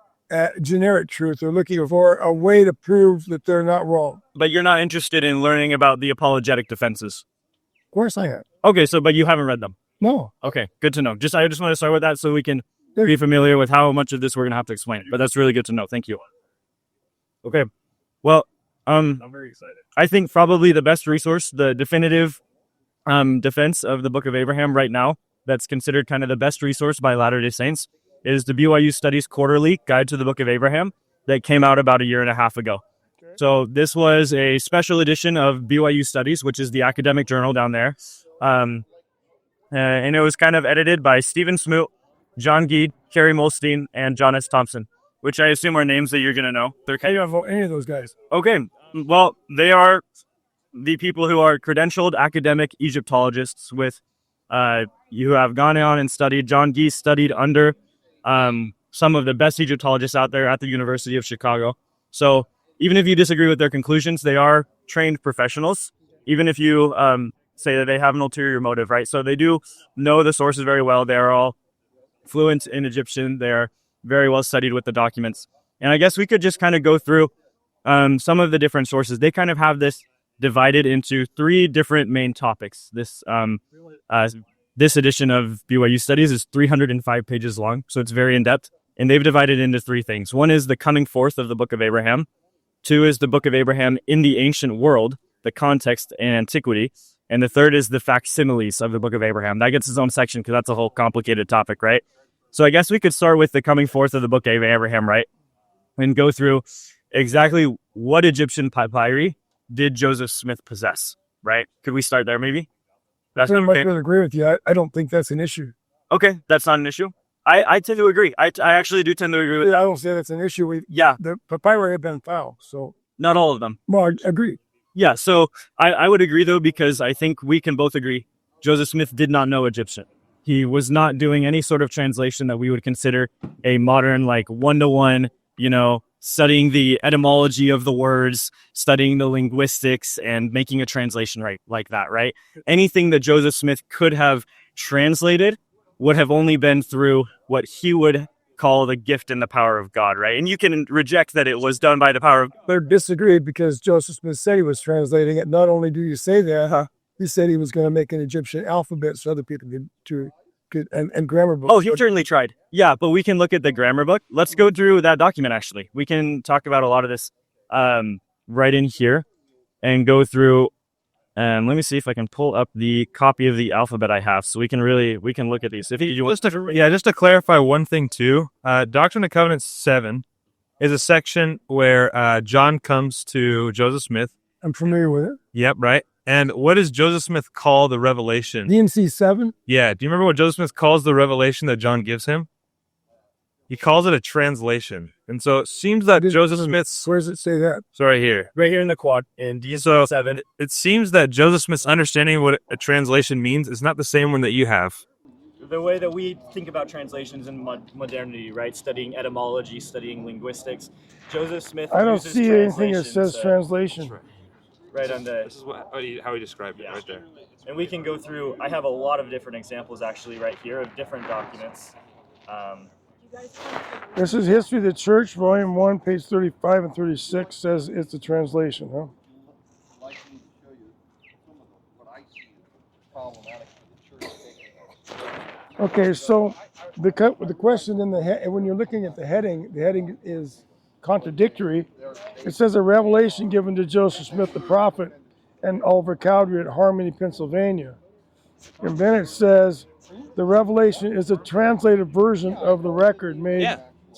generic truth. They're looking for a way to prove that they're not wrong. But you're not interested in learning about the apologetic defenses. Of course I am. Okay, but you haven't read them. No. Okay, good to know. I just want to start with that so we can be familiar with how much of this we're going to have to explain. But that's really good to know. Thank you. Okay. Well, I'm very excited. I think probably the best resource, the definitive defense of the Book of Abraham right now, that's considered kind of the best resource by Latter-day Saints, is the BYU Studies Quarterly Guide to the Book of Abraham that came out about a year and a half ago. Okay. So this was a special edition of BYU Studies, which is the academic journal down there. and it was kind of edited by Stephen Smoot, John Gee, Kerry Molstein, and John S. Thompson, which I assume are names that you're going to know. I don't know any of those guys. Okay, well, they are the people who are credentialed academic Egyptologists with, you have gone on and studied. John Gee studied under some of the best Egyptologists out there at the University of Chicago. So even if you disagree with their conclusions, they are trained professionals, even if you say that they have an ulterior motive, right? So they do know the sources very well. They're all fluent in Egyptian. They're very well studied with the documents. And I guess we could just kind of go through some of the different sources. They kind of have this divided into 3 different main topics. This edition of BYU Studies is 305 pages long, so it's very in-depth. And they've divided into 3 things. One is the coming forth of the Book of Abraham. 2 is the Book of Abraham in the ancient world, the context and antiquity. And the 3rd is the facsimiles of the Book of Abraham. That gets its own section because that's a whole complicated topic, right? So I guess we could start with the coming forth of the Book of Abraham, right? And go through exactly what Egyptian papyri did Joseph Smith possess, right? Could we start there maybe? That's I might agree with you. I don't think that's an issue. Okay, that's not an issue. I tend to agree. I actually do tend to agree with. I don't say that's an issue. The papyri have been found, so not all of them. Well, I agree. Yeah, so I would agree though, because I think we can both agree Joseph Smith did not know Egyptian. He was not doing any sort of translation that we would consider a modern, like, one-to-one, studying the etymology of the words, studying the linguistics, and making a translation right like that, right? Anything that Joseph Smith could have translated would have only been through what he would call the gift and the power of God, right? And you can reject that it was done by the power of... They're disagreed because Joseph Smith said he was translating it. Not only do you say that, he said he was going to make an Egyptian alphabet so other people could and grammar book. Oh, he certainly tried. Yeah, but we can look at the grammar book. Let's go through that document, actually. We can talk about a lot of this right in here and go through. And let me see if I can pull up the copy of the alphabet I have, so we can look at these. If you want just to clarify one thing too, Doctrine and Covenants 7 is a section where John comes to Joseph Smith. I'm familiar with it. Yep, right. And what does Joseph Smith call the revelation? DNC 7? Yeah. Do you remember what Joseph Smith calls the revelation that John gives him? He calls it a translation. And so it seems that Joseph Smith's... Where does it say that? It's right here. Right here in the quad in DNC 7. It seems that Joseph Smith's understanding of what a translation means is not the same one that you have. The way that we think about translations in modernity, right? Studying etymology, studying linguistics. Joseph Smith I don't see anything that says translation. Right on the... This is how he described it right there. And we can go through... I have a lot of different examples actually right here of different documents. This is History of the Church, Volume 1, page 35 and 36, says it's a translation, huh? Okay, so the question in when you're looking at the heading is contradictory. It says a revelation given to Joseph Smith the prophet and Oliver Cowdery at Harmony, Pennsylvania. And then it says the revelation is a translated version of the record made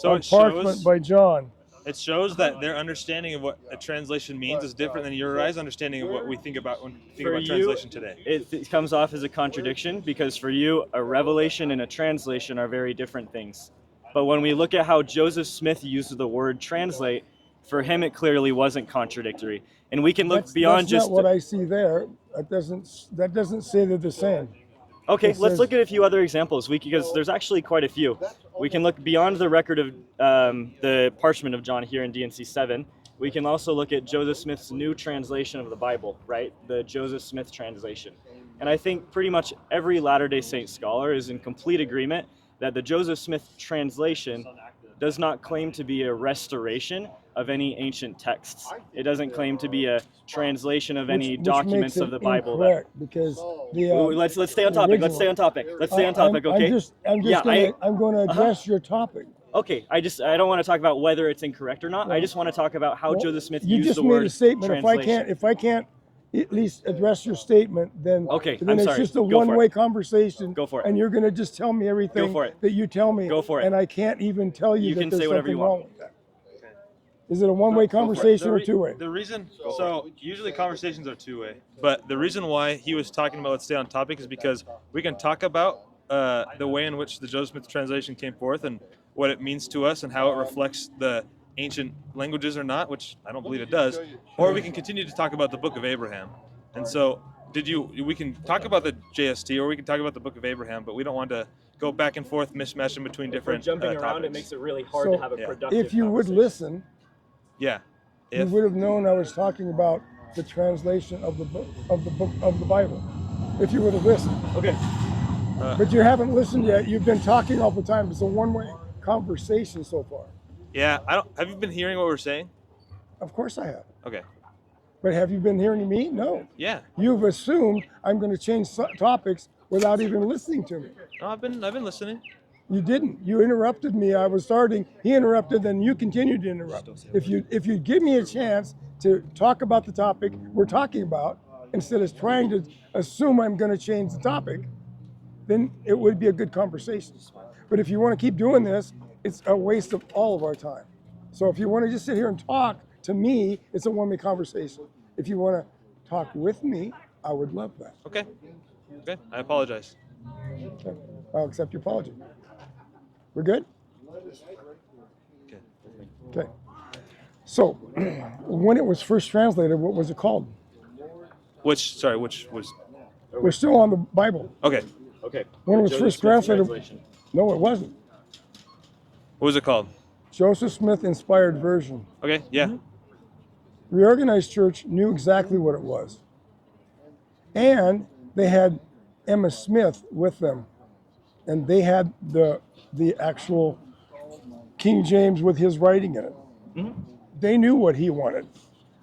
on parchment by John. It shows that their understanding of what a translation means is different than your guys' understanding of what we think about when we think about translation today. It comes off as a contradiction because for you, a revelation and a translation are very different things. But when we look at how Joseph Smith used the word translate, for him it clearly wasn't contradictory. And we can look beyond that's not what I see there. That doesn't say they're the same. Okay, let's look at a few other examples because there's actually quite a few. We can look beyond the record of the parchment of John here in DNC 7. We can also look at Joseph Smith's new translation of the Bible, right? The Joseph Smith translation. And I think pretty much every Latter-day Saint scholar is in complete agreement that the Joseph Smith translation does not claim to be a restoration of any ancient texts. It doesn't claim to be a translation of any documents of the Bible. Because let's stay on topic. Let's stay on topic. Okay. I'm going to address your topic. Okay. I don't want to talk about whether it's incorrect or not. I just want to talk about how Joseph Smith used the word. You just made a statement. If I can't at least address your statement, then it's just a one-way conversation. Go for it. And you're going to just tell me everything that you tell me. Go for it. And I can't even tell you that there's something wrong with that. Is it a one-way conversation or two-way? The reason, so usually conversations are two-way, but the reason why he was talking about let's stay on topic is because we can talk about the way in which the Joseph Smith translation came forth and what it means to us and how it reflects the ancient languages or not, which I don't believe it does, or we can continue to talk about the Book of Abraham. And so we can talk about the JST or we can talk about the Book of Abraham, but we don't want to go back and forth, mishmashing between different jumping around, topics. it makes it really hard to have a productive if you would listen, Yeah. you would have known I was talking about the translation of the book of the Bible. If you would have listened. Okay. But you haven't listened yet. You've been talking all the time. It's a one-way conversation so far. Yeah, have you been hearing what we're saying? Of course I have. Okay. But have you been hearing me? No. Yeah. You've assumed I'm going to change topics without even listening to me. No, I've been listening. You didn't. You interrupted me. I was starting. He interrupted. Then you continued to interrupt. If you give me a chance to talk about the topic we're talking about, instead of trying to assume I'm going to change the topic, then it would be a good conversation. But if you want to keep doing this, it's a waste of all of our time. So if you want to just sit here and talk to me, it's a one-way conversation. If you want to talk with me, I would love that. Okay. I apologize. Okay. I'll accept your apology. We're good? Okay. So, when it was first translated, what was it called? Which was? We're still on the Bible. Okay. When it was first translated, no, it wasn't. What was it called? Joseph Smith Inspired Version. Okay. Yeah. Reorganized Church knew exactly what it was. And they had Emma Smith with them. And they had the actual King James with his writing in it. Mm-hmm. They knew what he wanted.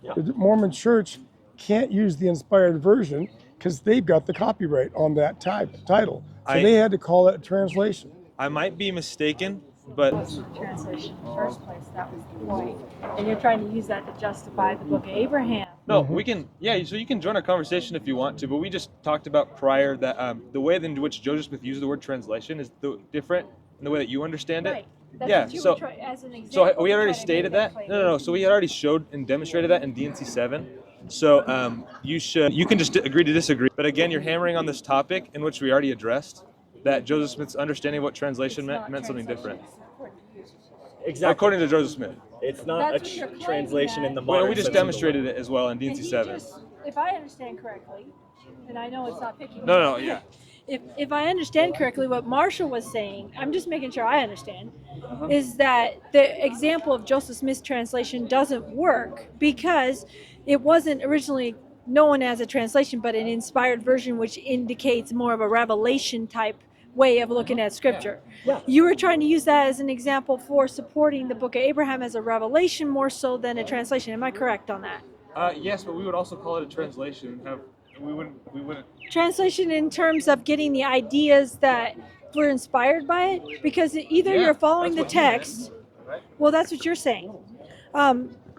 Yeah. The Mormon Church can't use the Inspired Version because they've got the copyright on that title. So they had to call it a translation. I might be mistaken, but translation in the first place. That was the point. And you're trying to use that to justify the Book of Abraham. No, we can. Yeah, so you can join our conversation if you want to. But we just talked about prior that the way in which Joseph Smith used the word translation is different in the way that you understand it. Right. That's yeah. what you So, were as an example, so we had already stated that. No. So we had already showed and demonstrated that in DNC 7. So you can just agree to disagree. But again, you're hammering on this topic in which we already addressed that Joseph Smith's understanding of what translation meant something different. Exactly. According to Joseph Smith. It's not a translation in the modern Well, we just demonstrated it as well in DNC 7. If I understand correctly, and I know it's not picking. No, yeah. If I understand correctly, what Marshall was saying, I'm just making sure I understand, is that the example of Joseph Smith's translation doesn't work because it wasn't originally known as a translation, but an inspired version, which indicates more of a revelation type way of looking at Scripture. Yeah. You were trying to use that as an example for supporting the Book of Abraham as a revelation more so than a translation. Am I correct on that? Yes, but we would also call it a translation. We wouldn't. Translation in terms of getting the ideas that were inspired by it, because either you're following the text. Well, that's what you're saying.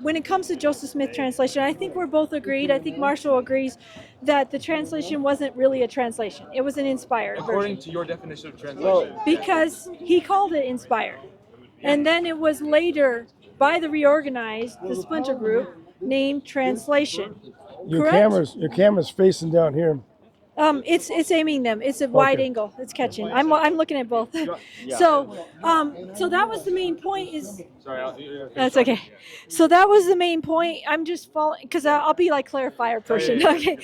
When it comes to Joseph Smith translation, I think we're both agreed. I think Marshall agrees that the translation wasn't really a translation. It was an inspired According version. to your definition of translation. Because he called it inspired. And then it was later, by the reorganized, the splinter group, named translation. Your camera's facing down here. It's aiming them. It's a wide angle. It's catching. I'm looking at both. So that was the main point. That's okay. So that was the main point. I'm just following because I'll be like clarifier person. Okay.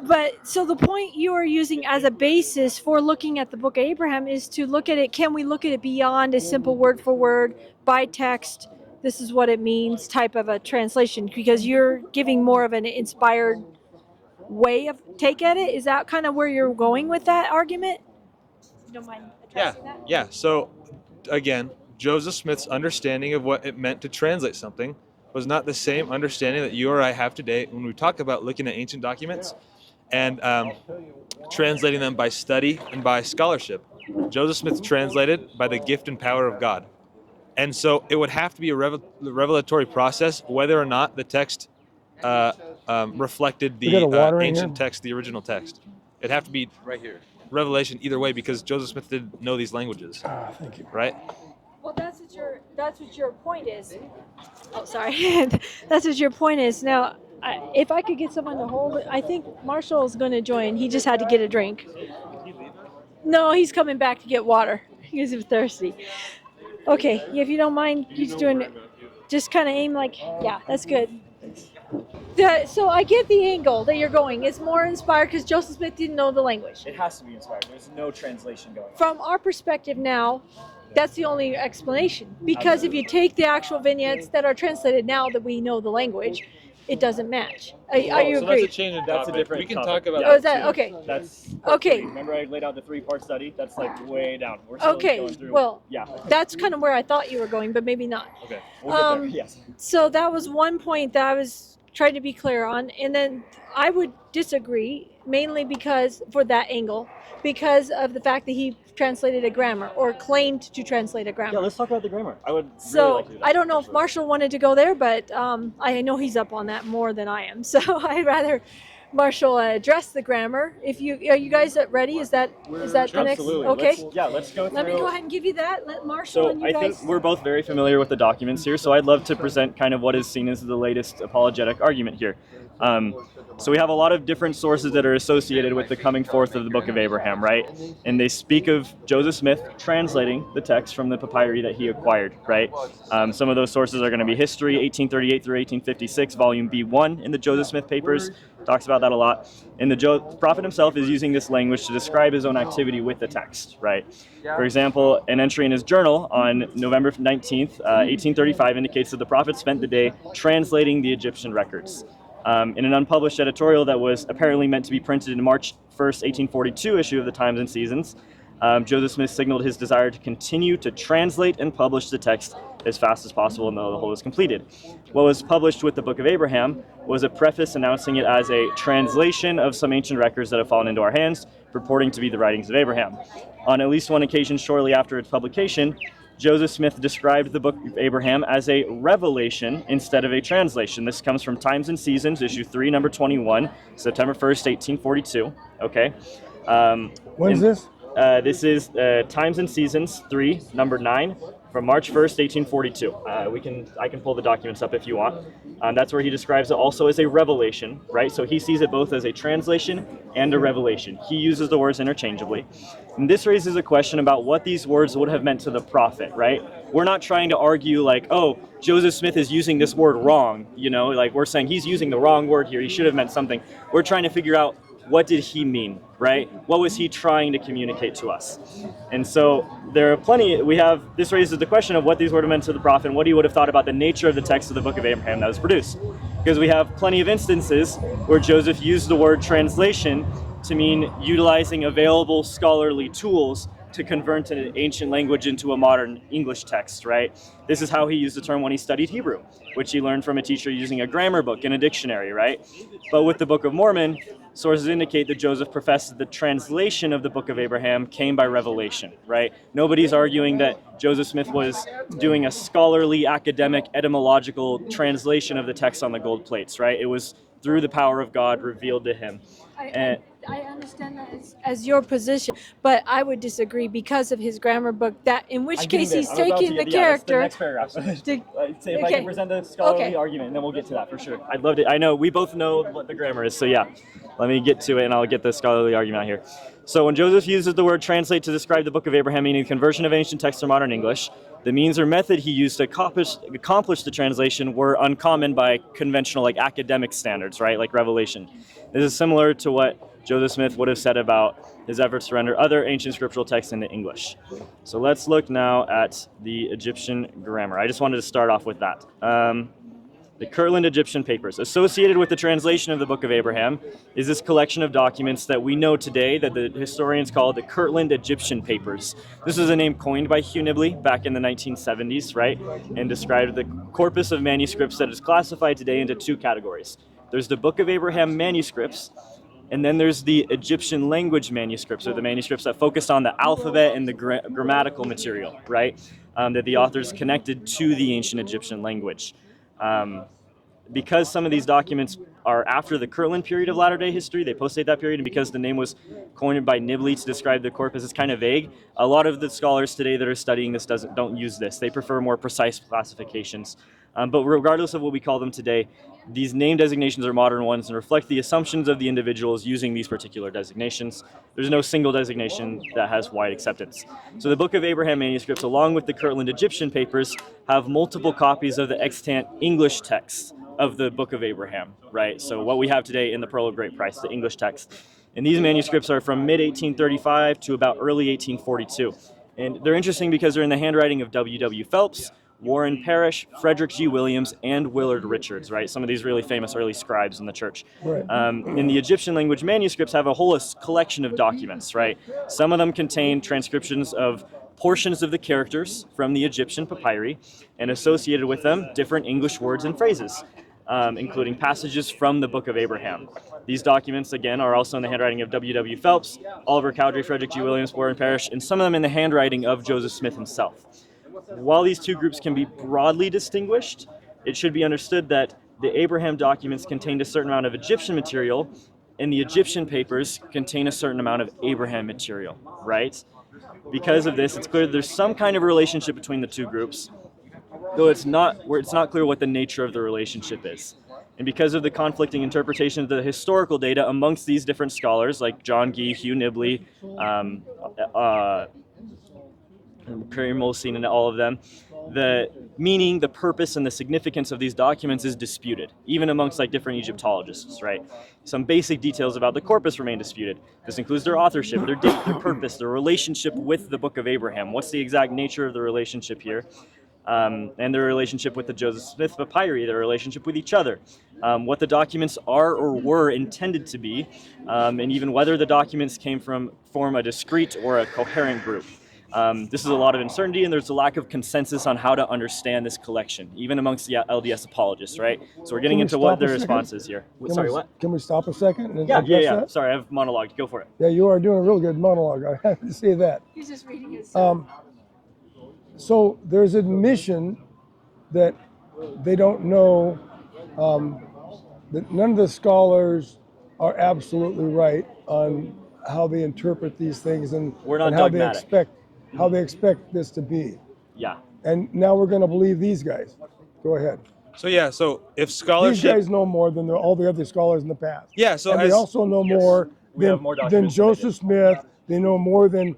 But so the point you are using as a basis for looking at the Book of Abraham is to look at it. Can we look at it beyond a simple word for word by text? This is what it means type of a translation, because you're giving more of an inspired way of take at it. Is that kind of where you're going with that argument? You don't mind addressing that? Yeah. So again, Joseph Smith's understanding of what it meant to translate something was not the same understanding that you or I have today when we talk about looking at ancient documents and translating them by study and by scholarship. Joseph Smith translated by the gift and power of God. And so it would have to be a revelatory process whether or not the text reflected the ancient text, the original text. It'd have to be right here. Revelation either way, because Joseph Smith didn't know these languages. Thank you. Right? Well, that's that's what your point is. Oh, sorry. That's what your point is. Now, if I could get someone to hold it, I think Marshall's going to join. He just had to get a drink. No, he's coming back to get water. He's thirsty. Okay, if you don't mind, he's doing it. Just kind of aim like, yeah, that's good. So I get the angle that you're going. It's more inspired because Joseph Smith didn't know the language. It has to be inspired. There's no translation going on. From our perspective now, that's the only explanation. Because if you take the actual vignettes that are translated now that we know the language, it doesn't match. Are you so agree? that's a change in topic. That's a different We can topic. talk about Oh, is that that too. okay? That's Okay. Remember I laid out the 3-part study? That's like way down. We're still Okay. going through. Well, yeah. that's kind of where I thought you were going, but maybe not. Okay. We'll get there. Yes. So that was one point that I was trying to be clear on, and then I would disagree mainly because for that angle, because of the fact that he translated a grammar or claimed to translate a grammar. Yeah, let's talk about the grammar. I would So really like to do that. I don't know if Marshall wanted to go there, but I know he's up on that more than I am. So I'd rather Marshall address the grammar. Are you guys ready? Is that the next? Absolutely. Okay. Let's go through. Let me go ahead and give you that. Let Marshall So and you I guys. think we're both very familiar with the documents here, so I'd love to present kind of what is seen as the latest apologetic argument here. So we have a lot of different sources that are associated with the coming forth of the Book of Abraham, right? And they speak of Joseph Smith translating the text from the papyri that he acquired, right? Some of those sources are going to be History, 1838 through 1856, Volume B1 in the Joseph Smith Papers. Talks about that a lot. And the prophet himself is using this language to describe his own activity with the text, right? For example, an entry in his journal on November 19th, 1835 indicates that the prophet spent the day translating the Egyptian records. In an unpublished editorial that was apparently meant to be printed in March 1st, 1842 issue of the Times and Seasons, Joseph Smith signaled his desire to continue to translate and publish the text as fast as possible until the whole was completed. What was published with the Book of Abraham was a preface announcing it as a translation of some ancient records that have fallen into our hands, purporting to be the writings of Abraham. On at least one occasion shortly after its publication, Joseph Smith described the Book of Abraham as a revelation instead of a translation. This comes from Times and Seasons, issue 3, number 21, September 1st, 1842. Okay. When's this? This is Times and Seasons 3, number 9, from March 1st, 1842. I can pull the documents up if you want. That's where he describes it also as a revelation, right? So he sees it both as a translation and a revelation. He uses the words interchangeably. And this raises a question about what these words would have meant to the prophet, right? We're not trying to argue like, oh, Joseph Smith is using this word wrong, like we're saying he's using the wrong word here. He should have meant something. We're trying to figure out what did he mean, right? What was he trying to communicate to us? And so there are this raises the question of what these would have meant to the prophet and what he would have thought about the nature of the text of the Book of Abraham that was produced. Because we have plenty of instances where Joseph used the word translation to mean utilizing available scholarly tools to convert an ancient language into a modern English text, right? This is how he used the term when he studied Hebrew, which he learned from a teacher using a grammar book and a dictionary, right? But with the Book of Mormon, sources indicate that Joseph professed that the translation of the Book of Abraham came by revelation, right? Nobody's arguing that Joseph Smith was doing a scholarly, academic, etymological translation of the text on the gold plates, right? It was through the power of God revealed to him. I understand that as your position, but I would disagree because of his grammar book. In which case he's taking the character. That's the next paragraph. See if I Okay. can present the scholarly argument, and then we'll get to that for sure. I'd love to. I know we both know what the grammar is, so yeah. Let me get to it, and I'll get the scholarly argument out here. So when Joseph uses the word translate to describe the Book of Abraham, meaning the conversion of ancient text to modern English, the means or method he used to accomplish the translation were uncommon by conventional academic standards, right? Like revelation. This is similar to what Joseph Smith would have said about his efforts to render other ancient scriptural texts into English. So let's look now at the Egyptian grammar. I just wanted to start off with that. The Kirtland Egyptian Papers. Associated with the translation of the Book of Abraham is this collection of documents that we know today that the historians call the Kirtland Egyptian Papers. This is a name coined by Hugh Nibley back in the 1970s, right? And described the corpus of manuscripts that is classified today into two categories. There's the Book of Abraham manuscripts, and then there's the Egyptian language manuscripts, or the manuscripts that focused on the alphabet and the grammatical material, right? That the authors connected to the ancient Egyptian language. Because some of these documents are after the Kirtland period of Latter-day history. They postdate that period, and because the name was coined by Nibley to describe the corpus, it's kind of vague. A lot of the scholars today that are studying this don't use this. They prefer more precise classifications. But regardless of what we call them today, these name designations are modern ones and reflect the assumptions of the individuals using these particular designations. There's no single designation that has wide acceptance. So the Book of Abraham manuscripts, along with the Kirtland Egyptian papers, have multiple copies of the extant English text of the Book of Abraham, right? So what we have today in the Pearl of Great Price, the English text. And these manuscripts are from mid-1835 to about early 1842. And they're interesting because they're in the handwriting of W.W. Phelps, Warren Parrish, Frederick G. Williams, and Willard Richards, right? Some of these really famous early scribes in the church. Right. In the Egyptian language manuscripts have a whole collection of documents, right? Some of them contain transcriptions of portions of the characters from the Egyptian papyri, and associated with them, different English words and phrases, including passages from the Book of Abraham. These documents, again, are also in the handwriting of W.W. Phelps, Oliver Cowdery, Frederick G. Williams, Warren Parrish, and some of them in the handwriting of Joseph Smith himself. While these two groups can be broadly distinguished, it should be understood that the Abraham documents contained a certain amount of Egyptian material, and the Egyptian papers contain a certain amount of Abraham material, right? Because of this, it's clear that there's some kind of relationship between the two groups, though it's not clear what the nature of the relationship is. And because of the conflicting interpretation of the historical data amongst these different scholars, like John Gee, Hugh Nibley, Perry Molstein, and all of them, the meaning, the purpose, and the significance of these documents is disputed, even amongst like different Egyptologists, right? Some basic details about the corpus remain disputed. This includes their authorship, their date, their purpose, their relationship with the Book of Abraham. What's the exact nature of the relationship here? And their relationship with the Joseph Smith papyri, their relationship with each other, what the documents are or were intended to be, and even whether the documents form a discrete or a coherent group. This is a lot of uncertainty, and there's a lack of consensus on how to understand this collection, even amongst the LDS apologists, right? So we're getting into what their response is here. Sorry, what? Can we stop a second? And Yeah. that? Sorry, I've monologued. Go for it. Yeah, you are doing a real good monologue. I have to say that. He's just reading his. So there's admission that they don't know, that none of the scholars are absolutely right on how they interpret these things and how they expect this to be. Yeah. And now we're going to believe these guys. Go ahead. So if scholarship, these guys know more than all the other scholars in the past. Yeah. So and they also know more than Joseph Smith. They know more than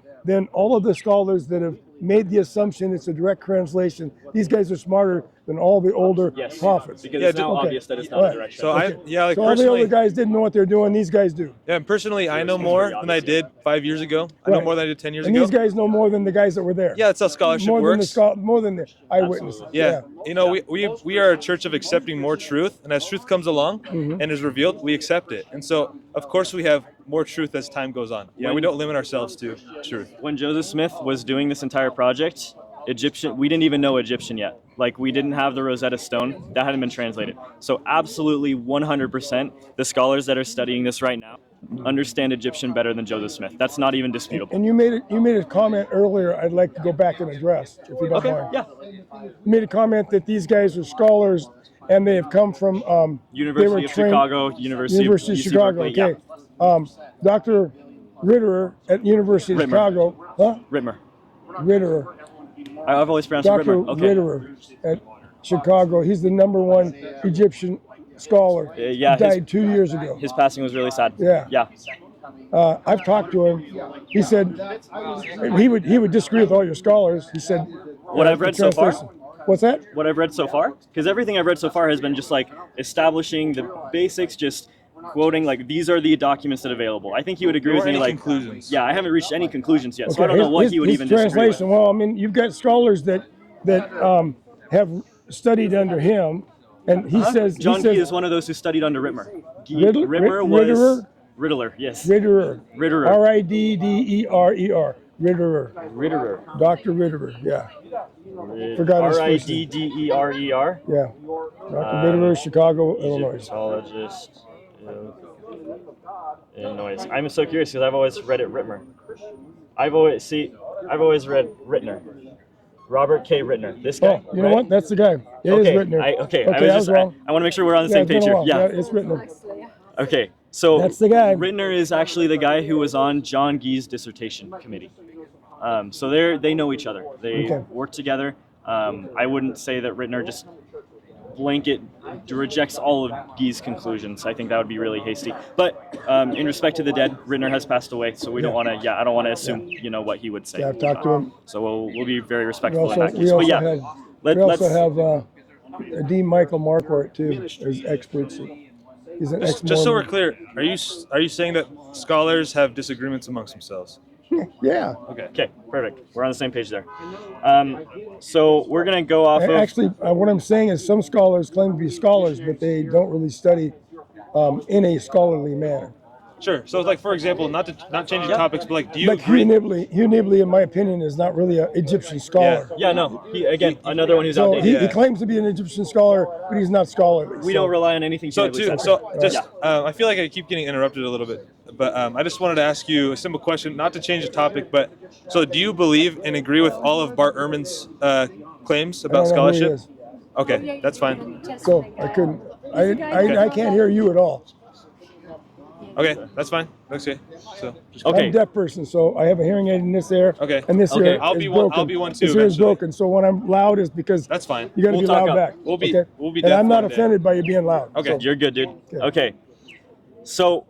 all of the scholars that have made the assumption it's a direct translation. These guys are smarter than all the older prophets. Because it's now obvious that it's not a direct translation. So all the other guys didn't know what they're doing. These guys do. Yeah, and personally, I know more than I did 5 years ago. I know more than I did 10 years ago. And these guys know more than the guys that were there. Yeah, that's how scholarship works. More than the eyewitnesses. Yeah. You know, we are a church of accepting more truth, and as truth comes along and is revealed, we accept it. And so, of course, we have more truth as time goes on. Yeah, we don't limit ourselves to truth. When Joseph Smith was doing this entire project, we didn't even know Egyptian yet. Like, we didn't have the Rosetta Stone. That hadn't been translated. So absolutely 100%, the scholars that are studying this right now understand Egyptian better than Joseph Smith. That's not even disputable. And you made a comment earlier I'd like to go back and address, if you don't mind. Yeah. You made a comment that these guys are scholars and they have come from University of Chicago, University of Chicago. Berkeley, okay. Dr. Ritterer at University of Chicago. Huh? Ritterer. I've always pronounced Dr. Ritmer. Okay. Ritterer at Chicago. He's the #1 Egyptian scholar. He died 2 years ago. His passing was really sad. Yeah. I've talked to him. He said he would disagree with all your scholars. He said what I've read so far. What's that? What I've read so far? Because everything I've read so far has been just like establishing the basics, just quoting like these are the documents that are available. I think he would agree with me. Like conclusions. Yeah, I haven't reached any conclusions yet, so I don't know what he would even disagree with. Well, I mean, you've got scholars that have studied under him, and he says John Gee is one of those who studied under Ritmer. Ritterer, yes. Ritterer. Ridderer. Ritterer. Dr. Ritterer, yeah. Forgot his first name. Ridderer. Yeah. Dr. Ritterer, Chicago, Illinois. Egyptologist, Illinois. I'm so curious because I've always read it Ritmer. I've always read Rittner. Robert K. Rittner. This guy. Oh, you know what? That's the guy. It is Rittner. I was wrong. I want to make sure we're on the same page here. Yeah, it's Rittner. Okay, so that's the guy. Rittner is actually the guy who was on John Gee's dissertation committee. So they know each other. They work together. I wouldn't say that Rittner just blanket rejects all of Gee's conclusions. I think that would be really hasty. But in respect to the dead, Rittner has passed away, so we don't want to. I don't want to assume what he would say. Yeah, I've talked to him. So we'll be very respectful in that case. We also have Dean Michael Marquardt too as experts. He's an ex-Mormon. Just so we're clear, are you saying that scholars have disagreements amongst themselves? Yeah. Okay, perfect. We're on the same page there. So we're going to go off of... Actually, what I'm saying is some scholars claim to be scholars, but they don't really study in a scholarly manner. Sure. So, like, for example, not changing topics, but like, do you like agree? Hugh Nibley, in my opinion, is not really an Egyptian scholar. Yeah, no. Another one who's outdated. He claims to be an Egyptian scholar, but he's not scholarly. We don't rely on anything. I feel like I keep getting interrupted a little bit, but I just wanted to ask you a simple question, not to change the topic, but so do you believe and agree with all of Bart Ehrman's claims about scholarship? Okay, that's fine. So I couldn't. I can't hear you at all. Okay, that's fine. Okay, so I'm a deaf person, so I have a hearing aid in this ear. Okay. And this ear I'll is be broken. I'll be one too. This ear is broken, so when I'm loud is because that's fine. You got to be loud back. We'll be And deaf I'm not one day. offended by you being loud. Okay, you're good, dude. Okay. So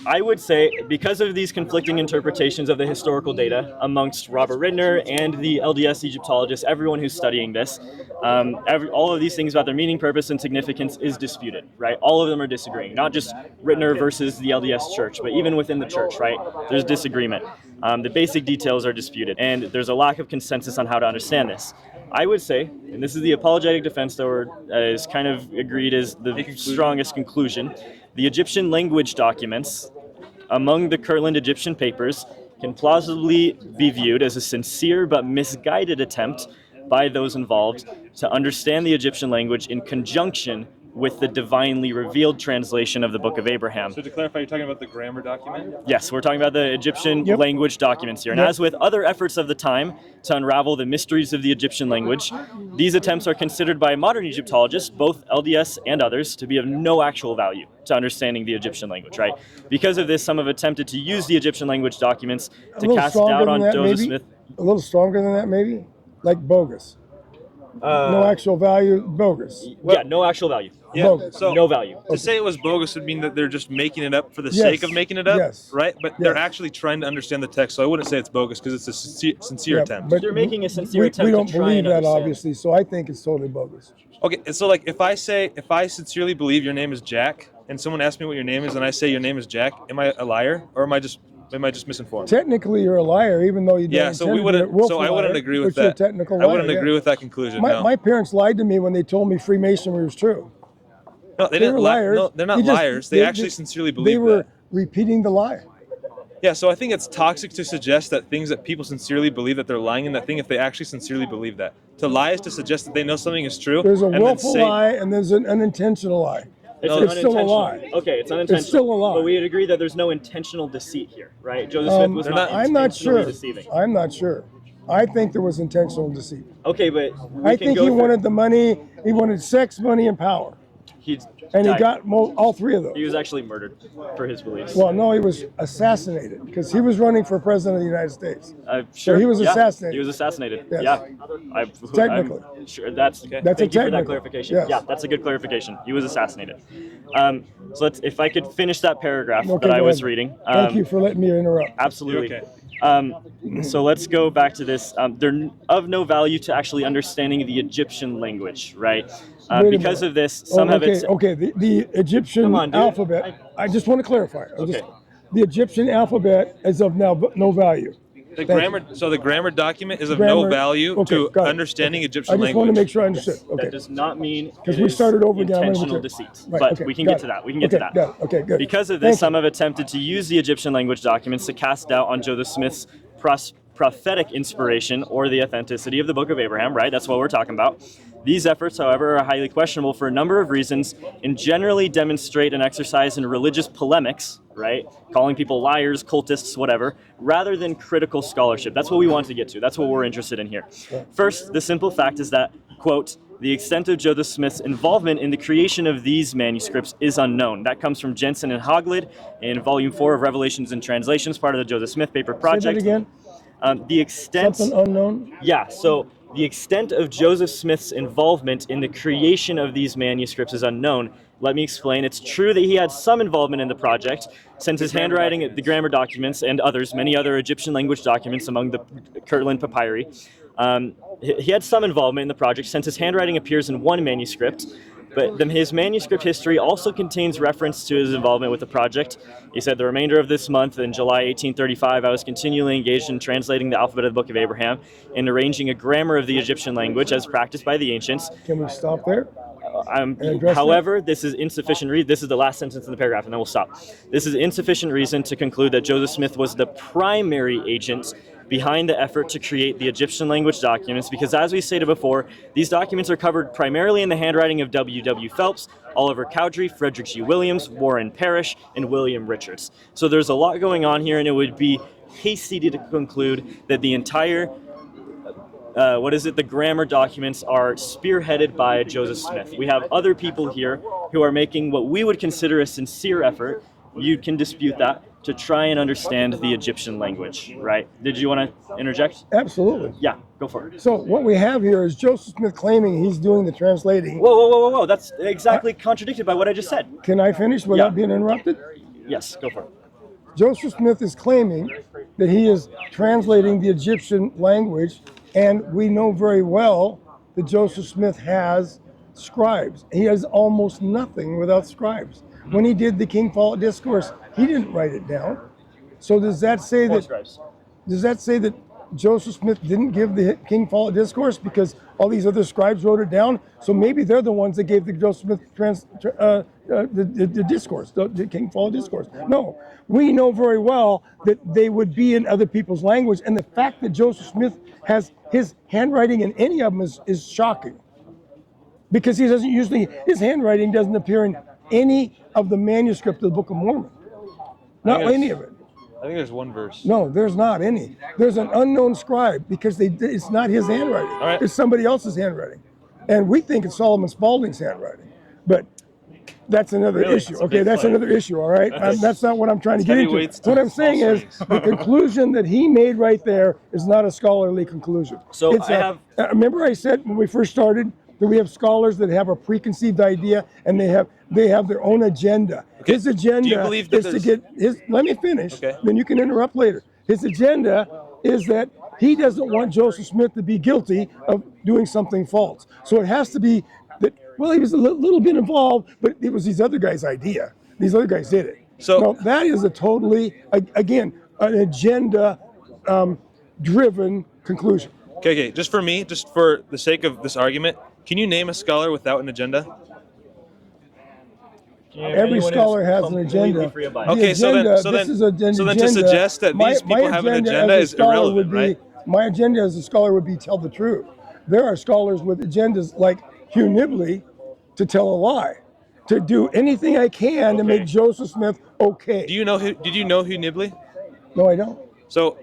I would say, because of these conflicting interpretations of the historical data amongst Robert Rittner and the LDS Egyptologists, everyone who's studying this, all of these things about their meaning, purpose, and significance is disputed, right? All of them are disagreeing, not just Rittner versus the LDS Church, but even within the church, right? There's disagreement. The basic details are disputed, and there's a lack of consensus on how to understand this. I would say, and this is the apologetic defense that is kind of agreed as the strongest conclusion, the Egyptian language documents among the Kirtland Egyptian papers can plausibly be viewed as a sincere but misguided attempt by those involved to understand the Egyptian language in conjunction with the divinely revealed translation of the Book of Abraham. So to clarify, you're talking about the grammar document? Yes, we're talking about the Egyptian language documents here. And as with other efforts of the time to unravel the mysteries of the Egyptian language, these attempts are considered by modern Egyptologists, both LDS and others, to be of no actual value to understanding the Egyptian language, right? Because of this, some have attempted to use the Egyptian language documents to cast doubt on Joseph Smith. A little stronger than that, maybe? Like bogus. No actual value, bogus. No actual value. Yeah, bogus. So no value. To say it was bogus would mean that they're just making it up for the sake of making it up, right? But they're actually trying to understand the text, so I wouldn't say it's bogus because it's a sincere attempt. But they're making a sincere attempt. We don't believe that, obviously, so I think it's totally bogus. Okay, and so like if I sincerely believe your name is Jack, and someone asks me what your name is, and I say your name is Jack, am I a liar or am I just misinformed? Technically, you're a liar, even though you don't. So we wouldn't. So I wouldn't agree with that. I wouldn't agree with that conclusion. My parents lied to me when they told me Freemasonry was true. No, they didn't lie. No, they're not liars. They actually sincerely believe that. They were repeating the lie. Yeah, so I think it's toxic to suggest that things that people sincerely believe that they're lying in that thing if they actually sincerely believe that. To lie is to suggest that they know something is true. There's a willful lie and there's an unintentional lie. It's still a lie. Okay, it's unintentional. It's still a lie. But we would agree that there's no intentional deceit here, right? Joseph Smith was not intentionally deceiving. I'm not sure. I think there was intentional deceit. Okay, but I think he wanted the money. He wanted sex, money, and power. And he got all three of those. He was actually murdered for his beliefs. Well, no, he was assassinated because he was running for president of the United States. Sure. So he was assassinated. He was assassinated. Yes. Yeah. Technically. I'm sure that's a thank you for that technical. clarification. Yes. Yeah, that's a good clarification. He was assassinated. So if I could finish that paragraph that I was reading. Thank you for letting me interrupt. Absolutely. Okay. So let's go back to this. They're of no value to actually understanding the Egyptian language, right? Because of this, some have it. Okay, the Egyptian alphabet. I just want to clarify. The Egyptian alphabet is of no value. The grammar document is of no value to understanding Egyptian language. I just want to make sure I understood. Okay. That does not mean because we started over again. Intentional deceit. Right, but we can get to that. We can get to that. Okay, good. Because of this, some have attempted to use the Egyptian language documents to cast doubt on Joseph Smith's prophetic inspiration or the authenticity of the Book of Abraham, right? That's what we're talking about. These efforts, however, are highly questionable for a number of reasons and generally demonstrate an exercise in religious polemics, right? Calling people liars, cultists, whatever, rather than critical scholarship. That's what we want to get to. That's what we're interested in here. First, the simple fact is that, quote, the extent of Joseph Smith's involvement in the creation of these manuscripts is unknown. That comes from Jensen and Hoglid in Volume 4 of Revelations and Translations, part of the Joseph Smith Paper Project. Say that again? The extent... Something unknown? Yeah, so the extent of Joseph Smith's involvement in the creation of these manuscripts is unknown. Let me explain. It's true that he had some involvement in the project, since his handwriting, the grammar documents, and others, many other Egyptian language documents among the Kirtland papyri. He had some involvement in the project since his handwriting appears in one manuscript, but his manuscript history also contains reference to his involvement with the project. He said, the remainder of this month, in July 1835, I was continually engaged in translating the alphabet of the Book of Abraham and arranging a grammar of the Egyptian language as practiced by the ancients. Can we stop there? However, this is insufficient. This is the last sentence in the paragraph, and then we'll stop. This is insufficient reason to conclude that Joseph Smith was the primary agent behind the effort to create the Egyptian language documents, because as we stated before, these documents are covered primarily in the handwriting of W. W. Phelps, Oliver Cowdery, Frederick G. Williams, Warren Parrish, and William Richards. So there's a lot going on here, and it would be hasty to conclude that the entire the grammar documents are spearheaded by Joseph Smith. We have other people here who are making what we would consider a sincere effort, you can dispute that, to try and understand the Egyptian language, right? Did you want to interject? Absolutely. Yeah, go for it. So what we have here is Joseph Smith claiming he's doing the translating. Whoa. That's exactly contradicted by what I just said. Can I finish without being interrupted? Yes, go for it. Joseph Smith is claiming that he is translating the Egyptian language, and we know very well that Joseph Smith has scribes. He has almost nothing without scribes. When he did the King Follett Discourse, he didn't write it down. So does that say that Joseph Smith didn't give the King Follett Discourse because all these other scribes wrote it down? So maybe they're the ones that gave the Joseph Smith the discourse, the King Follett Discourse. No, we know very well that they would be in other people's language, and the fact that Joseph Smith has his handwriting in any of them is shocking, because his handwriting doesn't appear in any of the manuscript of the Book of Mormon. Not any of it. I think there's one verse. No, there's not any. There's an unknown scribe because it's not his handwriting. All right. It's somebody else's handwriting. And we think it's Solomon Spaulding's handwriting. But that's another issue. Okay, that's another issue, all right? That's not what I'm trying to get into. What I'm saying is the conclusion that he made right there is not a scholarly conclusion. So remember I said when we first started that we have scholars that have a preconceived idea and they have their own agenda. Okay. His agenda is to get his. Let me finish. Okay. Then you can interrupt later. His agenda is that he doesn't want Joseph Smith to be guilty of doing something false. So it has to be that. Well, he was a little bit involved, but it was these other guys' idea. These other guys did it. So now, that is a totally, again, an agenda driven conclusion. Okay. Just for the sake of this argument, can you name a scholar without an agenda? Every scholar has an agenda. Okay, so then to suggest that these people have an agenda is irrelevant, right? My agenda as a scholar would be tell the truth. There are scholars with agendas like Hugh Nibley to tell a lie, to do anything I can to make Joseph Smith okay. Did you know Hugh Nibley? No, I don't. So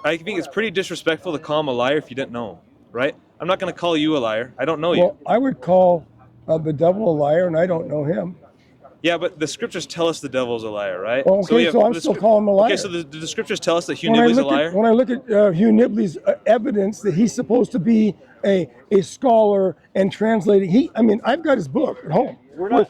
I think it's pretty disrespectful to call him a liar if you didn't know him, right? I'm not going to call you a liar. I don't know you. Well, I would call the devil a liar, and I don't know him. Yeah, but the scriptures tell us the devil's a liar, right? Well, okay, so I'm still calling him a liar. Okay, so the scriptures tell us that Hugh Nibley's a liar? When I look at Hugh Nibley's evidence that he's supposed to be a scholar and translating, I've got his book at home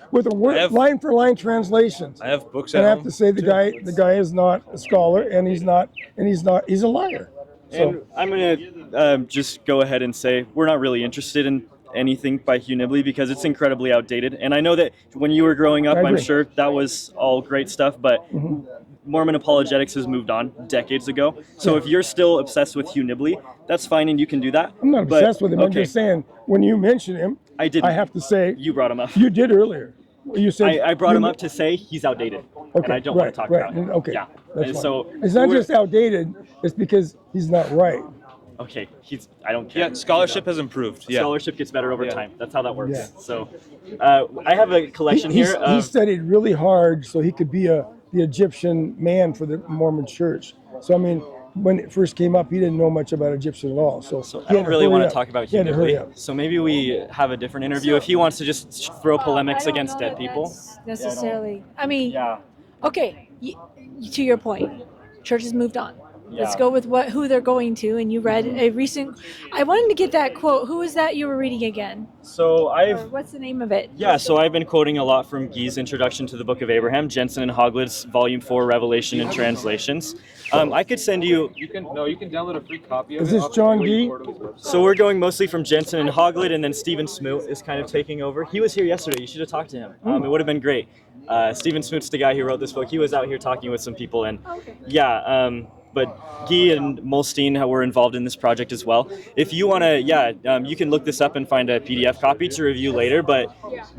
with line for line translations. I have books at home. And I have to say the guy is not a scholar, and he's a liar. So. And I'm going to just go ahead and say we're not really interested in anything by Hugh Nibley because it's incredibly outdated. And I know that when you were growing up, I'm sure that was all great stuff, but Mormon apologetics has moved on decades ago. So if you're still obsessed with Hugh Nibley, that's fine and you can do that. I'm not obsessed with him. Okay. I'm just saying, when you mention him, I have to say... You brought him up. You did earlier. You said I brought him up to say he's outdated, and I don't want to talk about it. Okay, Yeah, that's and fine. so It's not just outdated; it's because he's not right. okay, I don't care. Yeah, scholarship has improved. Yeah. Scholarship gets better over Yeah. time. That's how that works. Yeah. So, I have a collection here He of. studied really hard so he could be the Egyptian man for the Mormon Church. So I mean, when it first came up, he didn't know much about Egyptian at all. So I don't really want to talk about He had to hurry humility. up. So maybe we have a different interview if he wants to just throw polemics I don't against know dead that people. that's necessarily. I mean, Yeah. okay, to your point, church has moved on. Let's Yeah. go with who they're going to. And you read a recent. I wanted to get that quote. Who was that you were reading again? So Or what's the name of it? Yeah, so I've been quoting a lot from Guy's Introduction to the Book of Abraham, Jensen and Hoglett's Volume 4, Revelation and Translations. I could send you. You can download a free copy of Is this John Gee? So we're going mostly from Jensen and Hoglett, and then Stephen Smoot is kind of taking over. He was here yesterday. You should have talked to him. It would have been great. Stephen Smoot's the guy who wrote this book. He was out here talking with some people, and yeah. But Guy and Molstein were involved in this project as well. If you want to, you can look this up and find a PDF copy to review later. But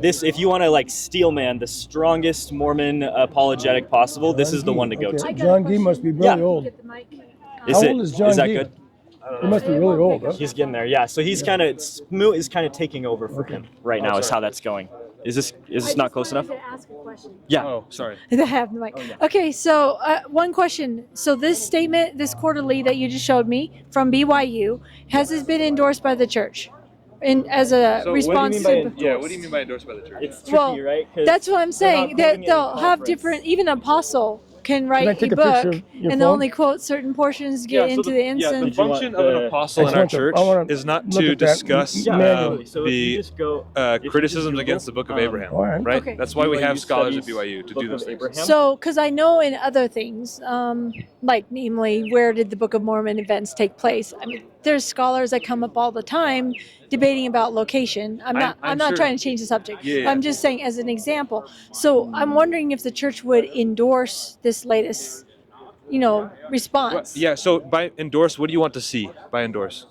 if you want to like steelman the strongest Mormon apologetic possible, this is the one to go to. John Gee must be really old. How old is John Is that Gee? good? He must be really old, huh? He's getting there, yeah. So he's Smoot is kind of taking over for him right now. Is how that's going. Is this not close enough? To ask a question. Yeah. Oh, sorry. I have the mic. Okay, so one question. So this statement, this quarterly that you just showed me from BYU, has this been endorsed by the church? As a response to. What do you mean by endorsed by the church? It's tricky, right? 'Cause That's what I'm saying. they're not quoting They'll any have conference. different. Even apostle can I write take a a picture book, of your and they'll phone? only quote certain portions, get into the the instance. function of an apostle I in our want to- church I wanna is not look to at that discuss manually. So if you just go, if you criticisms just against the Google, Book of Abraham, all right. right? Okay. That's why we BYU have scholars at studies BYU to Book do those of things. Abraham. So, because I know in other things, like namely, where did the Book of Mormon events take place? I mean, there's scholars that come up all the time debating about location. I'm not sure- trying to change the subject. Yeah. I'm just saying as an example. So I'm wondering if the church would endorse this latest, response. Yeah, so by endorse, what do you want to see by endorse?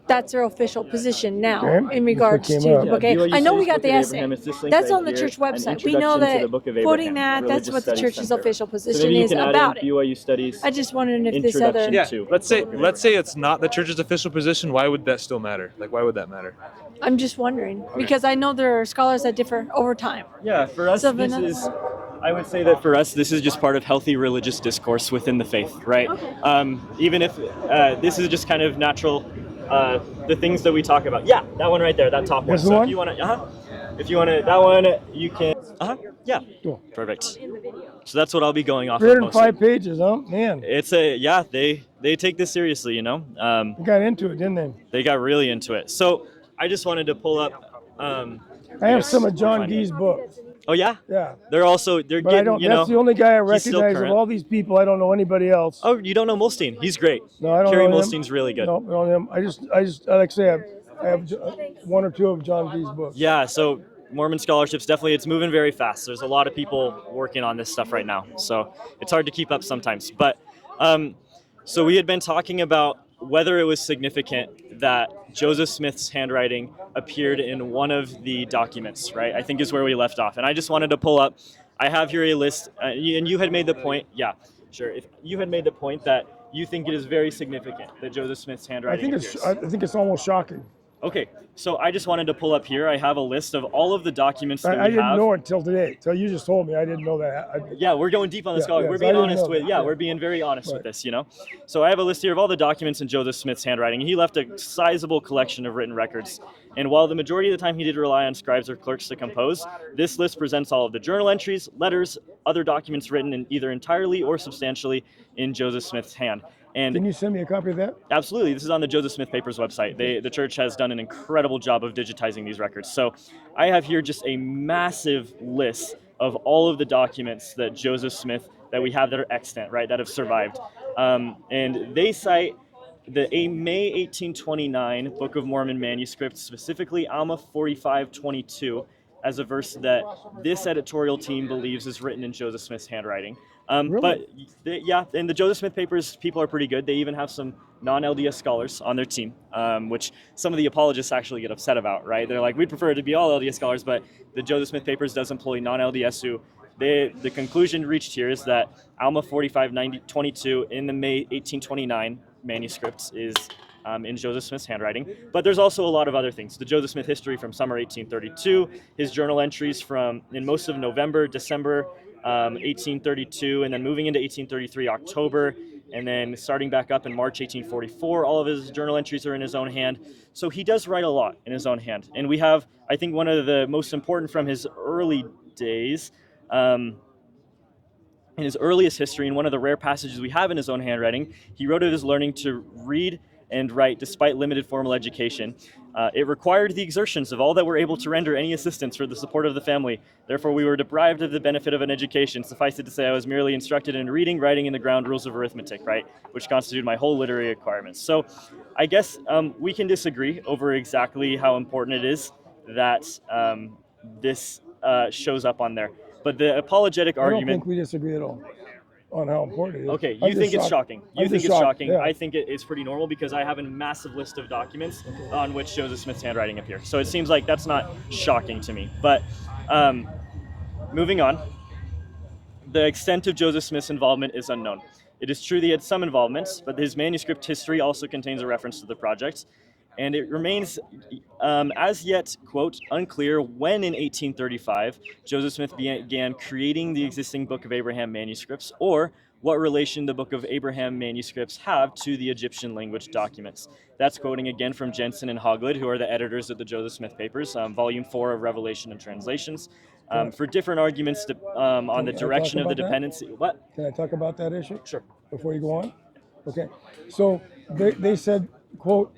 That's their official position now Okay. in regards to That's what the came book. Yeah, BYU I know we studies got Book the of essay. Abraham. It's this link That's right on the here, church an website. We know introduction to the that Book of quoting Abraham, that, that's Religious what the Studies church's Center. official So position maybe you is can add in about it. BYU studies. I just wondering if this other. Introduction. Yeah, to let's say Book of it's not the church's official position. Why would that still matter? Like, why would that matter? I'm just wondering because I know there are scholars that differ over time. Yeah, for us, So this Vanessa- is. I would say that for us, this is just part of healthy religious discourse within the faith, right? Even if this is just kind of natural, the things that we talk about. Yeah, that one right there, that top one. This So one? if you want to, that one, you can. Yeah. Cool. Perfect. So that's what I'll be going off of 305 mostly. pages, huh? Man, It's they take this seriously, they got into it, didn't they? They got really into it. So I just wanted to pull up. I have some of John Gee's books. Oh yeah. Yeah. They're But I getting, don't. That's the only guy I he's still recognize of current. all these people. I don't know anybody else. Oh, you don't know Molstein? He's great. No, I don't Kerry know him. Molstein's really good. No, I don't know him. I just like I say, I have one or two of John Gee's books. Yeah, so Mormon scholarships, definitely, it's moving very fast. There's a lot of people working on this stuff right now. So it's hard to keep up sometimes. But so we had been talking about whether it was significant that Joseph Smith's handwriting appeared in one of the documents, right? I think is where we left off. And I just wanted to pull up, I have here a list, and you had made the point, yeah, sure. If you had made the point that you think it is very significant that Joseph Smith's I handwriting think appears. I think it's almost shocking. Okay, so I just wanted to pull up here. I have a list of all of the documents that I we didn't have. know it till today. Till you just told me. I didn't know that. Yeah, we're going deep on the Yeah, scholar. yeah, We're so I being didn't honest know with, that. yeah, Yeah. we're being very honest Right. with this, So I have a list here of all the documents in Joseph Smith's handwriting. He left a sizable collection of written records. And while the majority of the time he did rely on scribes or clerks to compose, this list presents all of the journal entries, letters, other documents written in either entirely or substantially in Joseph Smith's hand. And Can you send me a copy of that? absolutely, this is on the Joseph Smith Papers website. The church has done an incredible job of digitizing these records. So I have here just a massive list of all of the documents that Joseph Smith, that we have that are extant, right, that have survived. And they cite a May 1829 Book of Mormon manuscript, specifically Alma 45:22, as a verse that this editorial team believes is written in Joseph Smith's handwriting. Really? But in the Joseph Smith Papers, people are pretty good. They even have some non-LDS scholars on their team, which some of the apologists actually get upset about, right? They're like, we'd prefer it to be all LDS scholars, but the Joseph Smith Papers does employ non-LDS who the conclusion reached here is that Alma 4522 in the May 1829 manuscripts is in Joseph Smith's handwriting. But there's also a lot of other things. The Joseph Smith history from summer 1832, his journal entries from in most of November, December 1832, and then moving into 1833 October, and then starting back up in March 1844, all of his journal entries are in his own hand. So he does write a lot in his own hand. And we have, I think, one of the most important from his early days, in his earliest history, and one of the rare passages we have in his own handwriting, he wrote of his learning to read and write despite limited formal education. It required the exertions of all that were able to render any assistance for the support of the family. Therefore, we were deprived of the benefit of an education. Suffice it to say, I was merely instructed in reading, writing, and the ground rules of arithmetic, right, which constituted my whole literary requirements. So I guess we can disagree over exactly how important it is that this shows up on there. But the apologetic argument... I don't think we disagree at all on how important it is. Okay, you think it's shocking. You think it's shocking. Yeah. I think it's pretty normal because I have a massive list of documents on which Joseph Smith's handwriting appears. So it seems like that's not shocking to me. But moving on, the extent of Joseph Smith's involvement is unknown. It is true that he had some involvement, but his manuscript history also contains a reference to the project. And it remains as yet, quote, unclear when in 1835 Joseph Smith began creating the existing Book of Abraham manuscripts, or what relation the Book of Abraham manuscripts have to the Egyptian language documents. That's quoting again from Jensen and Hoglid, who are the editors of the Joseph Smith Papers, Volume 4 of Revelation and Translations, for different arguments on the direction of the dependency. What? Can I talk about that issue? Sure. Before you go on? Okay. So they said, quote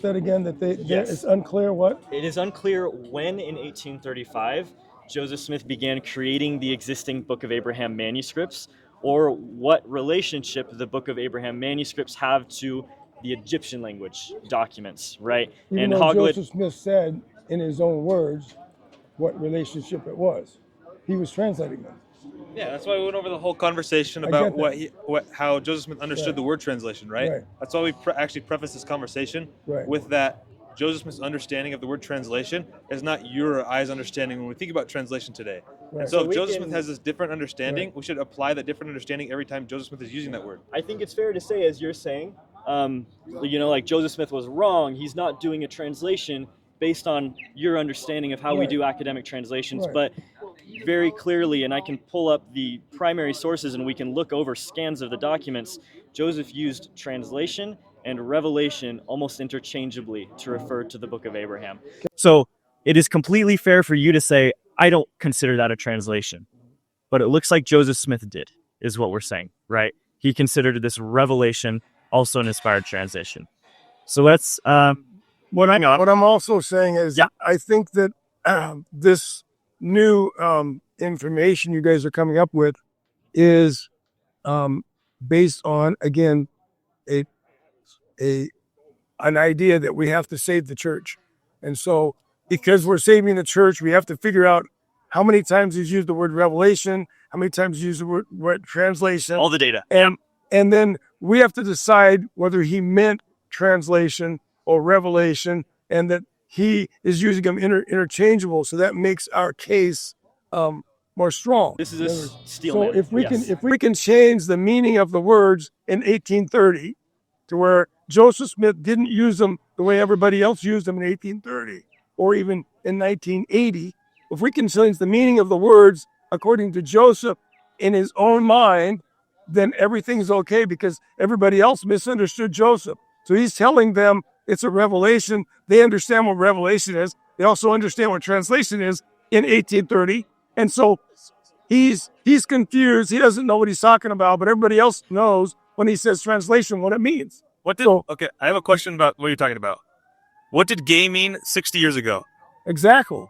that again, that Yes. it's unclear what? It is unclear when in 1835 Joseph Smith began creating the existing Book of Abraham manuscripts, or what relationship the Book of Abraham manuscripts have to the Egyptian language documents, right? Even though Joseph Smith said in his own words what relationship it was. He was translating them. Yeah, that's why we went over the whole conversation about how Joseph Smith understood the word translation, right? That's why we actually prefaced this conversation with that. Joseph Smith's understanding of the word translation is not your or I's understanding when we think about translation today. And so if Joseph Smith has this different understanding, we should apply that different understanding every time Joseph Smith is using that word. I think it's fair to say, as you're saying, like Joseph Smith was wrong. He's not doing a translation based on your understanding of how we do academic translations, but very clearly, and I can pull up the primary sources and we can look over scans of the documents, Joseph used translation and revelation almost interchangeably to refer to the Book of Abraham. So it is completely fair for you to say, I don't consider that a translation. But it looks like Joseph Smith did, is what we're saying, right? He considered this revelation also an inspired translation. So let's... What I'm also saying is, I think that this new information you guys are coming up with is based on, again, an idea that we have to save the church. And so because we're saving the church, we have to figure out how many times he's used the word revelation, how many times he's used the word translation. All the data. And then we have to decide whether he meant translation or revelation, and that he is using them interchangeable. So that makes our case more strong. This is a steel So man. if we can change the meaning of the words in 1830 to where Joseph Smith didn't use them the way everybody else used them in 1830 or even in 1980, if we can change the meaning of the words according to Joseph in his own mind, then everything's okay because everybody else misunderstood Joseph. So he's telling them it's a revelation. They understand what revelation is. They also understand what translation is in 1830. And so he's confused. He doesn't know what he's talking about, but everybody else knows when he says translation what it means. Okay, I have a question about what you're talking about. What did gay mean 60 years ago? Exactly.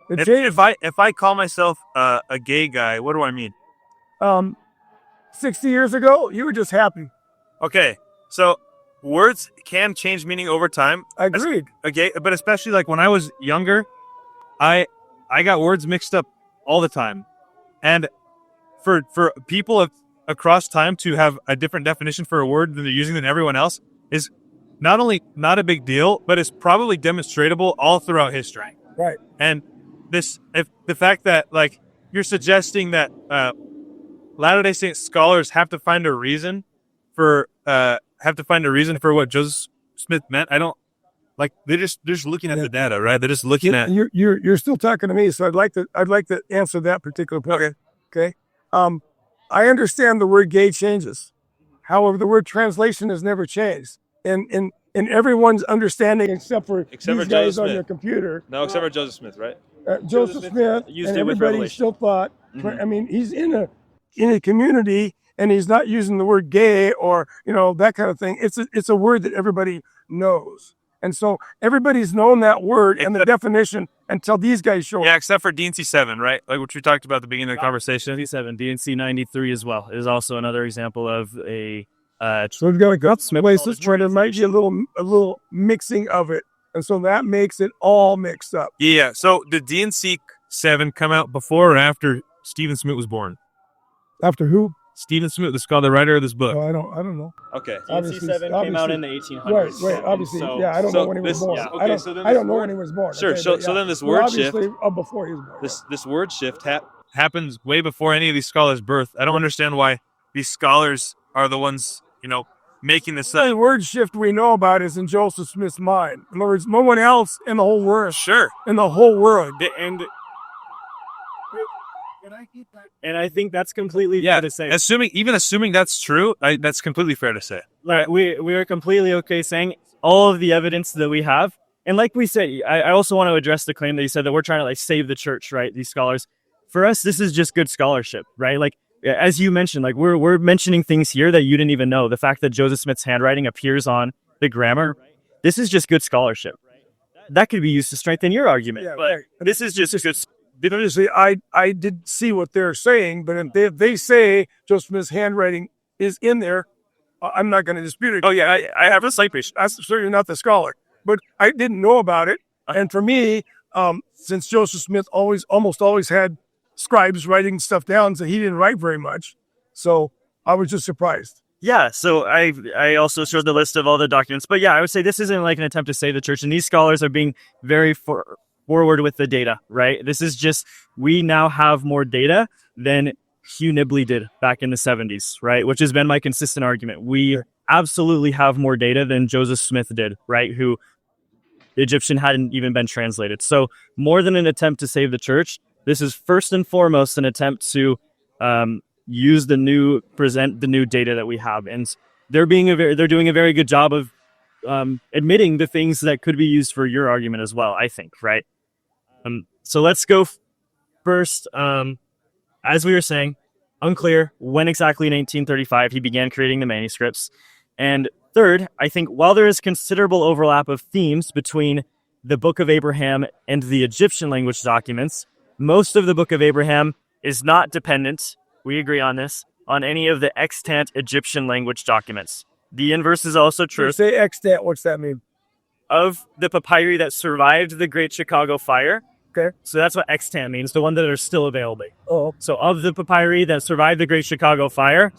If I call myself a gay guy, what do I mean? 60 years ago, you were just happy. Okay, so words can change meaning over time. Agreed. Okay, but especially like when I was younger, I got words mixed up all the time. And for people across time to have a different definition for a word than they're using than everyone else is not only not a big deal, but it's probably demonstratable all throughout history. Right. And if the fact that like you're suggesting that Latter-day Saint scholars have to find a reason for what Joseph Smith meant, I don't like. They're just looking at the data, right? They're just looking at. You're still talking to me, so I'd like to answer that particular point. Okay. I understand the word gay changes. However, the word translation has never changed. In everyone's understanding, except for these guys Joseph on Smith. your computer. No, except for Joseph Smith, right? Joseph Smith used and it with everybody Revelation. still thought. I mean, he's in a community, and he's not using the word gay or that kind of thing. It's a word that everybody knows, and so everybody's known that word and the definition until these guys show Yeah, up. except for DNC 7, right? Like what we talked about at the beginning of the conversation. DNC 93 as well is also another example of a So we've got places where there might be a little mixing of it, and so that makes it all mixed up. Yeah. So did DNC 7 come out before or after Stephen Smith was born? After who? Stephen Smith, the writer of this book. Oh, I don't know. Okay. Obviously- DNC7 came out in the 1800s. Right. Obviously, So- yeah. I don't know when he was this- born. yeah, I don't, so then I this don't know word- when he was born. Sure, okay, so- but so then this Well, word obviously, shift- before he was born. This word shift Happens way before any of these scholars' birth. I don't understand why these scholars are the ones, making this The up. word shift we know about is in Joseph Smith's mind. In other words, no one else in the whole world. Sure. In the whole world. and I think that's completely Yeah. fair to say. Assuming that's true, that's completely fair to say. Right, we are completely okay saying all of the evidence that we have. And like we said, I also want to address the claim that you said that we're trying to like save the church, right? These scholars. For us, this is just good scholarship, right? Like as you mentioned, like we're mentioning things here that you didn't even know. The fact that Joseph Smith's handwriting appears on the grammar, this is just good scholarship. That could be used to strengthen your argument. Yeah, but right. this is just good. Obviously, I did see what they're saying, but if they say Joseph Smith's handwriting is in there, I'm not going to dispute it. Oh yeah, I have a slight patient. I'm certainly not the scholar, but I didn't know about it. And for me, since Joseph Smith almost always had scribes writing stuff down, so he didn't write very much. So I was just surprised. Yeah, so I also showed the list of all the documents. But yeah, I would say this isn't like an attempt to save the church. And these scholars are being very forward with the data, right? This is just, we now have more data than Hugh Nibley did back in the 70s, right? Which has been my consistent argument. We absolutely have more data than Joseph Smith did, right? Who the Egyptian hadn't even been translated. So more than an attempt to save the church, this is first and foremost an attempt to present the new data that we have. And they're doing a very good job of admitting the things that could be used for your argument as well, I think, right? So let's go first. As we were saying, unclear when exactly in 1835 he began creating the manuscripts. And third, I think while there is considerable overlap of themes between the Book of Abraham and the Egyptian language documents, most of the Book of Abraham is not dependent, we agree on this, on any of the extant Egyptian language documents. The inverse is also true. You say extant, what's that mean? Of the papyri that survived the Great Chicago Fire. Okay. So that's what extant means, the one that are still available. Oh. So of the papyri that survived the Great Chicago Fire,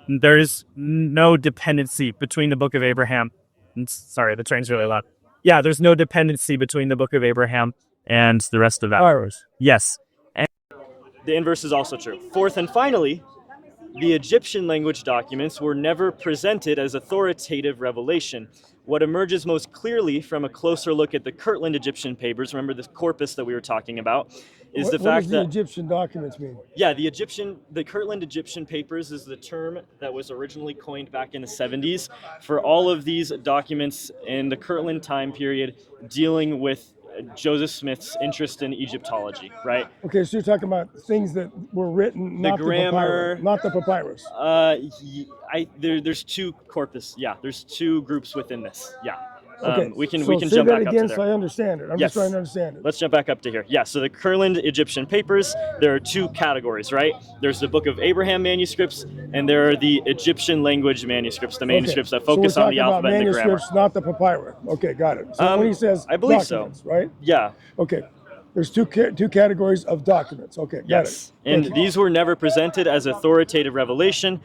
there is no dependency between the Book of Abraham. Sorry, the train's really loud. Yeah, there's no dependency between the Book of Abraham and the rest of that. Iris. Yes. The inverse is also true. Fourth and finally, the Egyptian language documents were never presented as authoritative revelation. What emerges most clearly from a closer look at the Kirtland Egyptian papers, remember this corpus that we were talking about, is the What fact does the that Egyptian documents mean? yeah, the Kirtland Egyptian papers is the term that was originally coined back in the 70s for all of these documents in the Kirtland time period dealing with Joseph Smith's interest in Egyptology, right? Okay, so you're talking about things that were written, The not grammar, not the papyrus. There's two corpus. Yeah, there's two groups within this. Yeah. Okay, We can say jump that back again up to so there. I understand it. I'm Yes. just trying to understand it. Let's jump back up to here. Yeah, so the Kirtland Egyptian papers, there are two categories, right? There's the Book of Abraham manuscripts, and there are the Egyptian language manuscripts, the manuscripts that focus so we're on the talking alphabet about and the grammar. manuscripts, not the papyrus. Okay, got it. So when he says I believe documents, right? Yeah. Okay. There's two categories of documents. Okay, got Yes. it. And Thank you. these were never presented as authoritative revelation.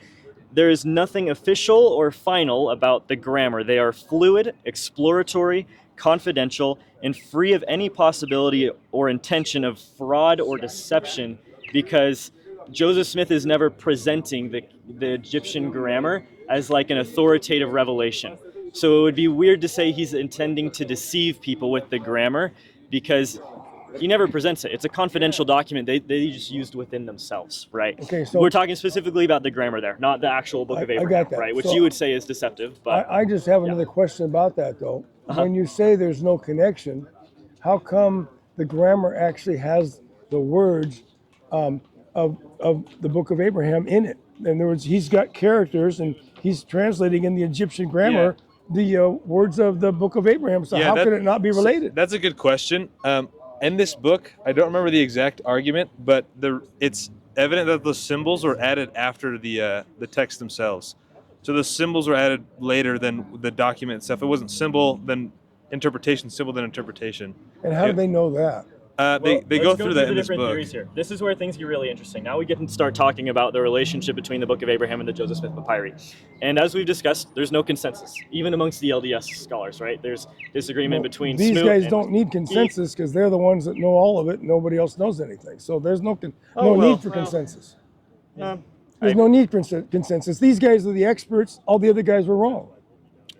There is nothing official or final about the grammar. They are fluid, exploratory, confidential, and free of any possibility or intention of fraud or deception, because Joseph Smith is never presenting the Egyptian grammar as like an authoritative revelation. So it would be weird to say he's intending to deceive people with the grammar, because he never presents it. It's a confidential document they just used within themselves, right? Okay, so- we're talking specifically about the grammar there, not the actual Book of I Abraham, got that. right? Which So- you would say is deceptive, but I just have another question about that, though. When you say there's no connection, how come the grammar actually has the words of the Book of Abraham in it? In other words, he's got characters, and he's translating in the Egyptian grammar the words of the Book of Abraham. So how could it not be related? That's a good question. In this book, I don't remember the exact argument, but it's evident that those symbols were added after the text themselves. So the symbols were added later than the document itself. It wasn't symbol, then interpretation, symbol, then interpretation. And how do they know that? They go through that the in this different book. theories here. This is where things get really interesting. Now we get to start talking about the relationship between the Book of Abraham and the Joseph Smith papyri. And as we've discussed, there's no consensus, even amongst the LDS scholars, right? There's disagreement between These Smoot guys and don't need consensus because they're the ones that know all of it. Nobody else knows anything. So there's no well, need for well, consensus. There's no need for consensus. These guys are the experts. All the other guys were wrong.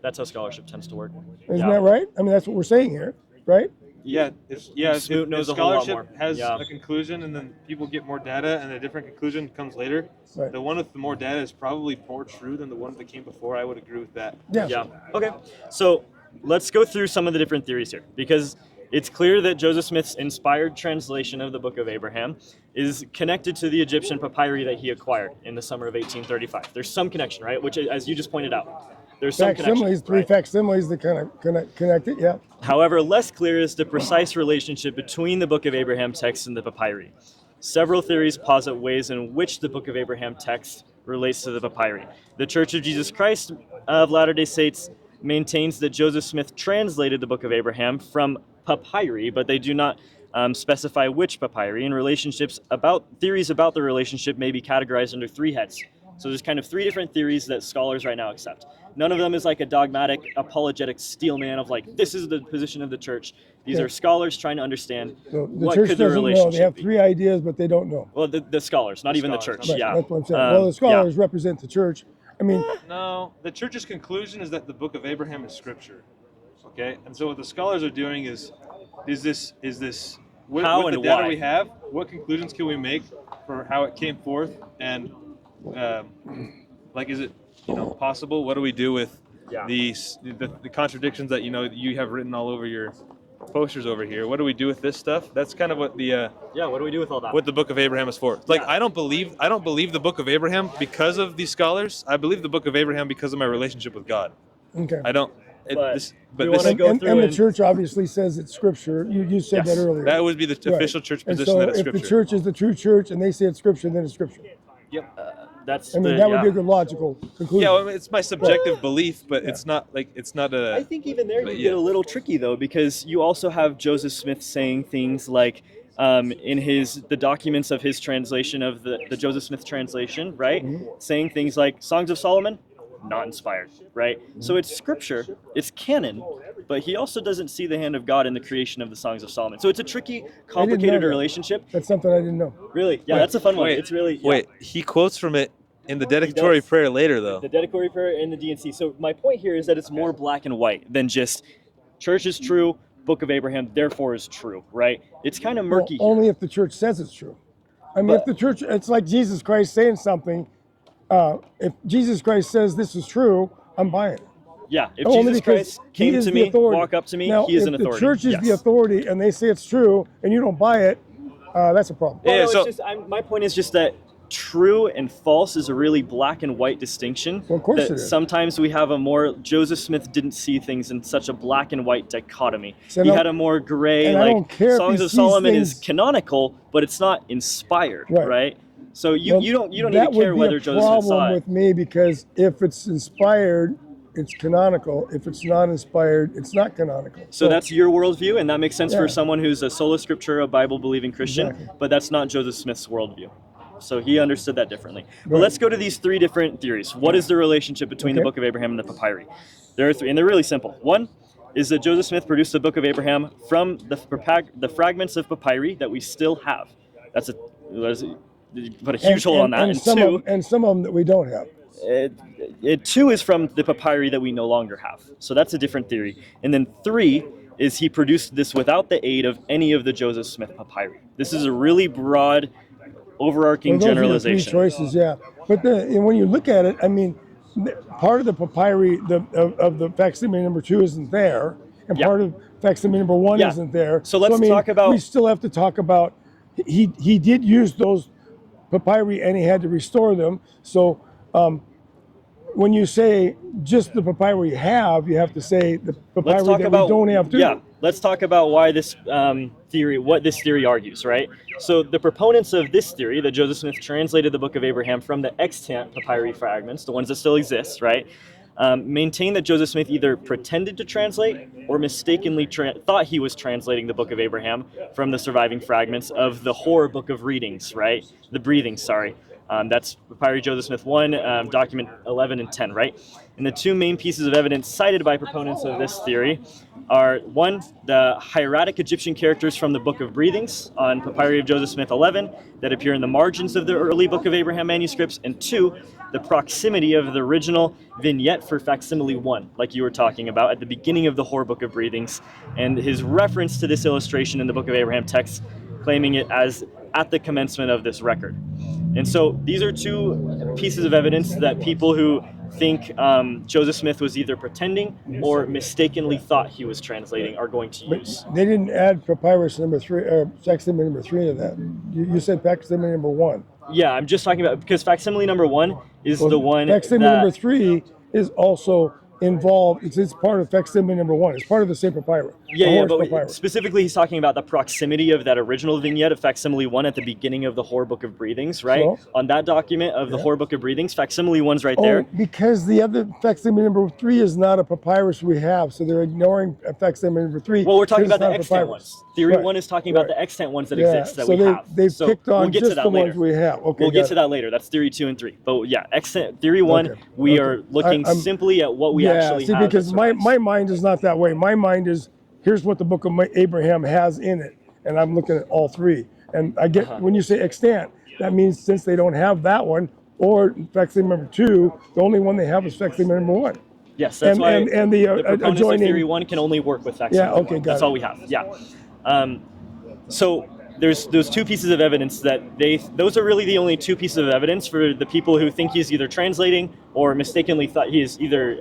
That's how scholarship tends to work. Isn't that right? I mean, that's what we're saying here, right? Smoot knows a whole lot more. Scholarship has Yeah. a conclusion, and then people get more data, and a different conclusion comes later. Right. The one with the more data is probably more true than the one that came before. I would agree with that. Yeah. Okay. So let's go through some of the different theories here, because it's clear that Joseph Smith's inspired translation of the Book of Abraham is connected to the Egyptian papyri that he acquired in the summer of 1835. There's some connection, right? Which, as you just pointed out, there's some connection. Facsimiles, three right? facsimiles that kind of connect it, yeah. However, less clear is the precise relationship between the Book of Abraham text and the papyri. Several theories posit ways in which the Book of Abraham text relates to the papyri. The Church of Jesus Christ of Latter-day Saints maintains that Joseph Smith translated the Book of Abraham from papyri, but they do not specify which papyri. And theories about the relationship may be categorized under three heads. So there's kind of three different theories that scholars right now accept. None of them is like a dogmatic, apologetic steel man of like, this is the position of the church. These are scholars trying to understand So the what church could the doesn't know. relationship They have be. three ideas, but they don't know. Well, the scholars, not even the church. Right, Yeah, that's what I'm saying. Well, the scholars yeah. represent the church. I mean, No, the church's conclusion is that the Book of Abraham is Scripture. Okay, and so what the scholars are doing is this with, How with the and data why? we have, what conclusions can we make for how it came forth, and is it possible? What do we do with the contradictions that you have written all over your posters over here? What do we do with this stuff? That's kind of what the What do we do with all that? what the Book of Abraham is for. I don't believe the Book of Abraham because of these scholars. I believe the Book of Abraham because of my relationship with God. okay. I don't. But we this, wanna go And through the and- church obviously says it's scripture. You said Yes. that earlier. that would be the Right. official church And position so that it's if scripture. the church is the true church and they say it's scripture, then it's scripture. That's I mean, that would be a good logical conclusion. Yeah, well, I mean, it's my subjective belief, but it's not a. I think even there you but get a little tricky though, because you also have Joseph Smith saying things like in the documents of his translation of the Joseph Smith translation, right? Saying things like Songs of Solomon, not inspired, right? So it's scripture, it's canon, but he also doesn't see the hand of God in the creation of the Songs of Solomon. So it's a tricky, complicated that. relationship. That's something I didn't know. Really, yeah, that's a fun one. Wait, It's really he quotes from it in the dedicatory does. prayer later, though. the dedicatory prayer and the D&C. So my point here is that it's more black and white than just church is true, Book of Abraham therefore is true, right? It's kind of murky. Well, only if the church says it's true. I mean, if the church, it's like Jesus Christ saying something. If Jesus Christ says this is true, I'm buying it. Yeah, if Only Jesus because Christ he came is to the me, authority. walk up to me, Now, he is if an authority. the church is the Yes. authority and they say it's true and you don't buy it, that's a problem. Well, Yeah, no, so- it's just, my point is just that true and false is a really black and white distinction. Well, of course that it is. sometimes we have a more, Joseph Smith didn't see things in such a black and white dichotomy. So he no- had a more gray, and I don't care if Songs he of sees Solomon is things- canonical, but it's not inspired, Right. right? So you Well, don't that even care would be whether a Joseph Smith saw problem it. with me because if it's inspired, it's canonical. If it's not inspired, it's not canonical. So that's your worldview, and that makes sense Yeah. for someone who's a sola scriptura, Bible-believing Christian, Exactly. but that's not Joseph Smith's worldview. So he understood that differently. But Right. let's go to these three different theories. What is the relationship between the Okay. Book of Abraham and the papyri? There are three, and they're really simple. One is that Joseph Smith produced the Book of Abraham from the fragments of papyri that we still have. Put a huge hole on that. And some of them that we don't have. Two is from the papyri that we no longer have. So that's a different theory. And then three is he produced this without the aid of any of the Joseph Smith papyri. This is a really broad, overarching Well, those generalization. are the three choices, yeah. But and when you look at it, I mean, part of the papyri of the facsimile number 2 isn't there, and Yeah. part of facsimile number 1 Yeah. isn't there. So let's I mean, talk about- We still have to talk about. He did use those papyri, and he had to restore them. So when you say just the papyri you have to say the papyri Let's talk that about we don't have too. Yeah, let's talk about why this what this theory argues, right? So the proponents of this theory, that Joseph Smith translated the Book of Abraham from the extant papyri fragments, the ones that still exist, right, maintain that Joseph Smith either pretended to translate or mistakenly thought he was translating the Book of Abraham from the surviving fragments of the Hor Book of Readings, right? The Breathings, sorry. That's Papyri Joseph Smith 1, document 11 and 10, right? And the two main pieces of evidence cited by proponents of this theory are, one, the hieratic Egyptian characters from the Book of Breathings on Papyri of Joseph Smith 11 that appear in the margins of the early Book of Abraham manuscripts, and two, the proximity of the original vignette for facsimile 1, like you were talking about, at the beginning of the Hor Book of Breathings, and his reference to this illustration in the Book of Abraham text, claiming it as at the commencement of this record. And so these are two pieces of evidence that people who think Joseph Smith was either pretending or mistakenly thought he was translating are going to use. They didn't add papyrus number 3 or facsimile number 3 to that. You said facsimile number 1. Yeah, I'm just talking about, because facsimile number 1 is the one Facsimile that... number 3 is also involved. It's part of facsimile number 1. It's part of the same papyrus. Yeah, but specifically he's talking about the proximity of that original vignette of facsimile 1 at the beginning of the Hor Book of Breathings, right? So? On that document of the Hor Book of Breathings, facsimile 1's right there. Because the other facsimile number 3 is not a papyrus we have, so they're ignoring facsimile number 3. Well, we're talking because about it's the not a extant papyrus. ones. Theory Right. 1 is talking about the extant ones that Yeah, exist that so we have. they've So picked on we'll get just to that the later. ones we have. Okay, We'll get to got it. that later. That's theory 2 and 3. But yeah, extant theory 1, Okay, we okay. are looking I'm- simply at what we actually see, have. because that my survives. mind is not that way. My mind is, here's what the Book of Abraham has in it, and I'm looking at all three. And I get, when you say extant, that means since they don't have that one, or facsimile number 2, the only one they have is facsimile number 1. Yes, that's and- why and the, proponents of adjoining- theory 1 can only work with facsimile Yeah, okay, 1. got That's it. all we have. Yeah. So there's those two pieces of evidence that those are really the only two pieces of evidence for the people who think he's either translating or mistakenly thought he is either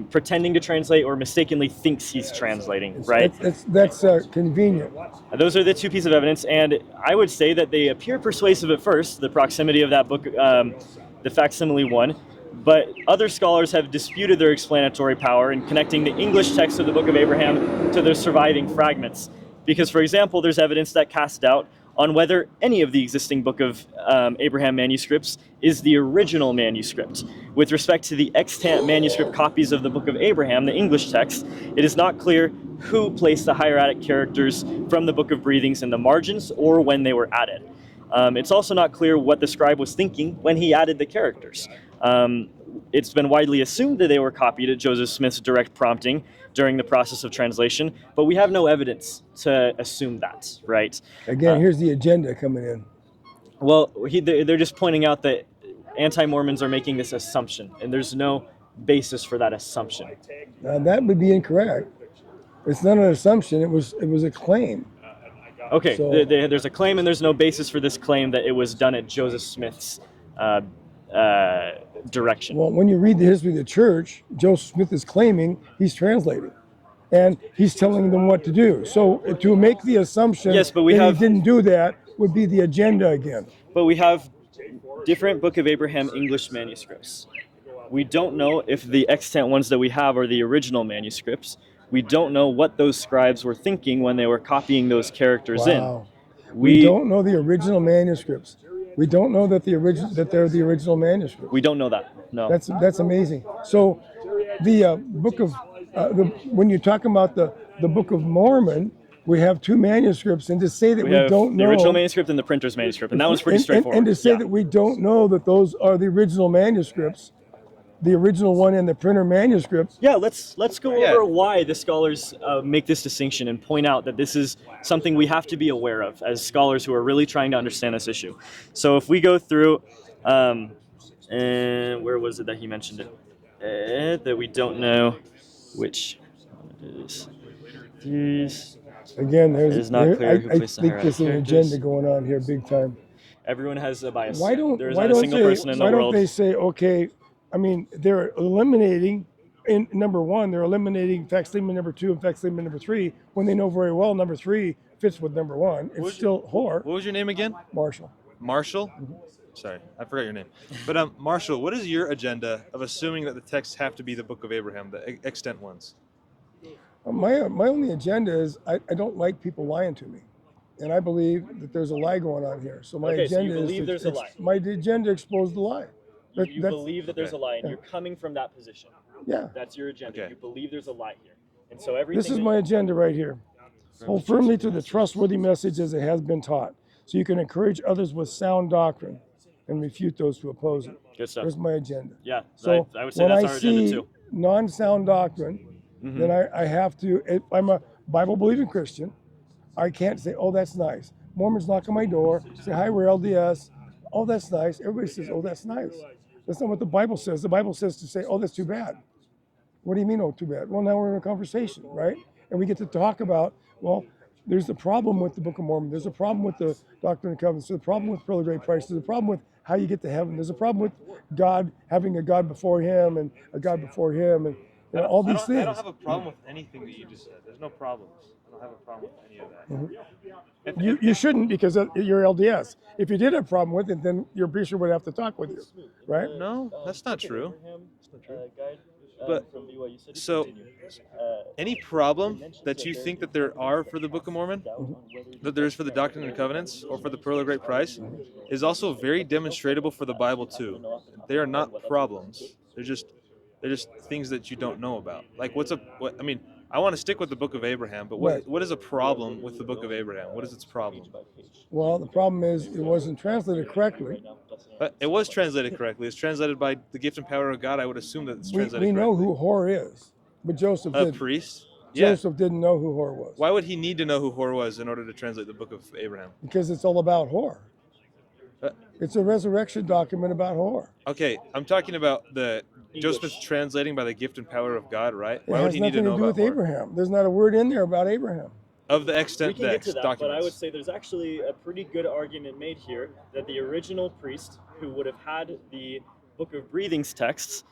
pretending to translate or mistakenly thinks he's translating, right? That's convenient. Those are the two pieces of evidence, and I would say that they appear persuasive at first, the proximity of that book, the facsimile 1, but other scholars have disputed their explanatory power in connecting the English text of the Book of Abraham to the surviving fragments. Because, for example, there's evidence that casts doubt on whether any of the existing Book of Abraham manuscripts is the original manuscript. With respect to the extant manuscript copies of the Book of Abraham, the English text, it is not clear who placed the hieratic characters from the Book of Breathings in the margins or when they were added. It's also not clear what the scribe was thinking when he added the characters. It's been widely assumed that they were copied at Joseph Smith's direct prompting during the process of translation, but we have no evidence to assume that, right? Again, here's the agenda coming in. Well, they're just pointing out that anti-Mormons are making this assumption, and there's no basis for that assumption. Now, that would be incorrect. It's not an assumption. It was a claim. Okay, So- there's a claim, and there's no basis for this claim that it was done at Joseph Smith's direction. Well, when you read the history of the church, Joseph Smith is claiming he's translating, and he's telling them what to do. So to make the assumption Yes, but that have- he didn't do that would be the agenda again. But we have different Book of Abraham English manuscripts. We don't know if the extant ones that we have are the original manuscripts. We don't know what those scribes were thinking when they were copying those characters Wow. in. We don't know the original manuscripts. We don't know that they're the original manuscript. We don't know that. No. That's amazing. So The book of when you're talking about the Book of Mormon, we have two manuscripts, and to say that we have don't know the original manuscript and the printer's manuscript, and that one's pretty straightforward. And to say Yeah. that we don't know that those are the original manuscripts, the original one and the printer manuscript. Yeah, let's go over why the scholars make this distinction and point out that this is something we have to be aware of as scholars who are really trying to understand this issue. So if we go through, and where was it that he mentioned it? That we don't know which one it is. These. Again, It is not clear who I placed the think hierarchy there's an characters. agenda going on here, big time. Everyone has a bias. Why don't There's why not a don't single they person in the why don't world. they say, okay? I mean, they're eliminating in number one. They're eliminating facsimile number 2 and facsimile number 3 when they know very well number 3 fits with number 1. It's still whore. What was your name again? Marshall. Marshall? Sorry, I forgot your name. But Marshall, what is your agenda of assuming that the texts have to be the Book of Abraham, the extant ones? My only agenda is I don't like people lying to me, and I believe that there's a lie going on here. So my Okay, so agenda you believe is there's a lie. my agenda expose the lie. You That's- believe that there's a lie, and you're coming from that position. Yeah, That's your agenda. Okay. You believe there's a lie here, and so everything. this is that my agenda right here. Hold firmly to the trustworthy message as it has been taught, so you can encourage others with sound doctrine and refute those who oppose it. Good stuff. There's my agenda. Yeah, So I would say when that's I our agenda see too. non-sound doctrine, then I have to. If I'm a Bible-believing Christian, I can't say, "Oh, that's nice." Mormons knock on my door, say, "Hi, we're LDS." Oh, that's nice. Everybody says, "Oh, that's nice." That's not what the Bible says. The Bible says to say, "Oh, that's too bad." What do you mean, "Oh, too bad"? Well, now we're in a conversation, right? And we get to talk about, well, there's a problem with the Book of Mormon. There's a problem with the Doctrine and Covenants. There's a problem with Pearl of Great Price. There's a problem with how you get to heaven. There's a problem with God having a God before Him and a God before Him, and all these things. I don't have a problem with anything that you just said. There's no problems. I don't have a problem with any of that. You shouldn't, because you're LDS. If you did have a problem with it, then your preacher would have to talk with you, right? No, that's not true. But so, any problem that you think that there are for the Book of Mormon, that there is for the Doctrine and Covenants or for the Pearl of Great Price, is also very demonstratable for the Bible too. They are not problems. They're just things that you don't know about. Like I mean, I want to stick with the Book of Abraham, but what is a problem with the Book of Abraham? What is its problem? Well, the problem is it wasn't translated correctly. It was translated correctly. It's translated by the gift and power of God. I would assume that it's translated We know correctly. who Hor is, but Joseph A didn't. priest? Yeah. Joseph didn't know who Hor was. Why would he need to know who Hor was in order to translate the Book of Abraham? Because it's all about Hor. Uh, It's a resurrection document about Hor. Okay, I'm talking about the Joseph's translating by the gift and power of God, right? It Why would has he need to nothing to know do about with Hor? Abraham. There's not a word in there about Abraham. Of the We extant can get to that, documents. but I would say there's actually a pretty good argument made here that the original priest who would have had the Book of Breathings texts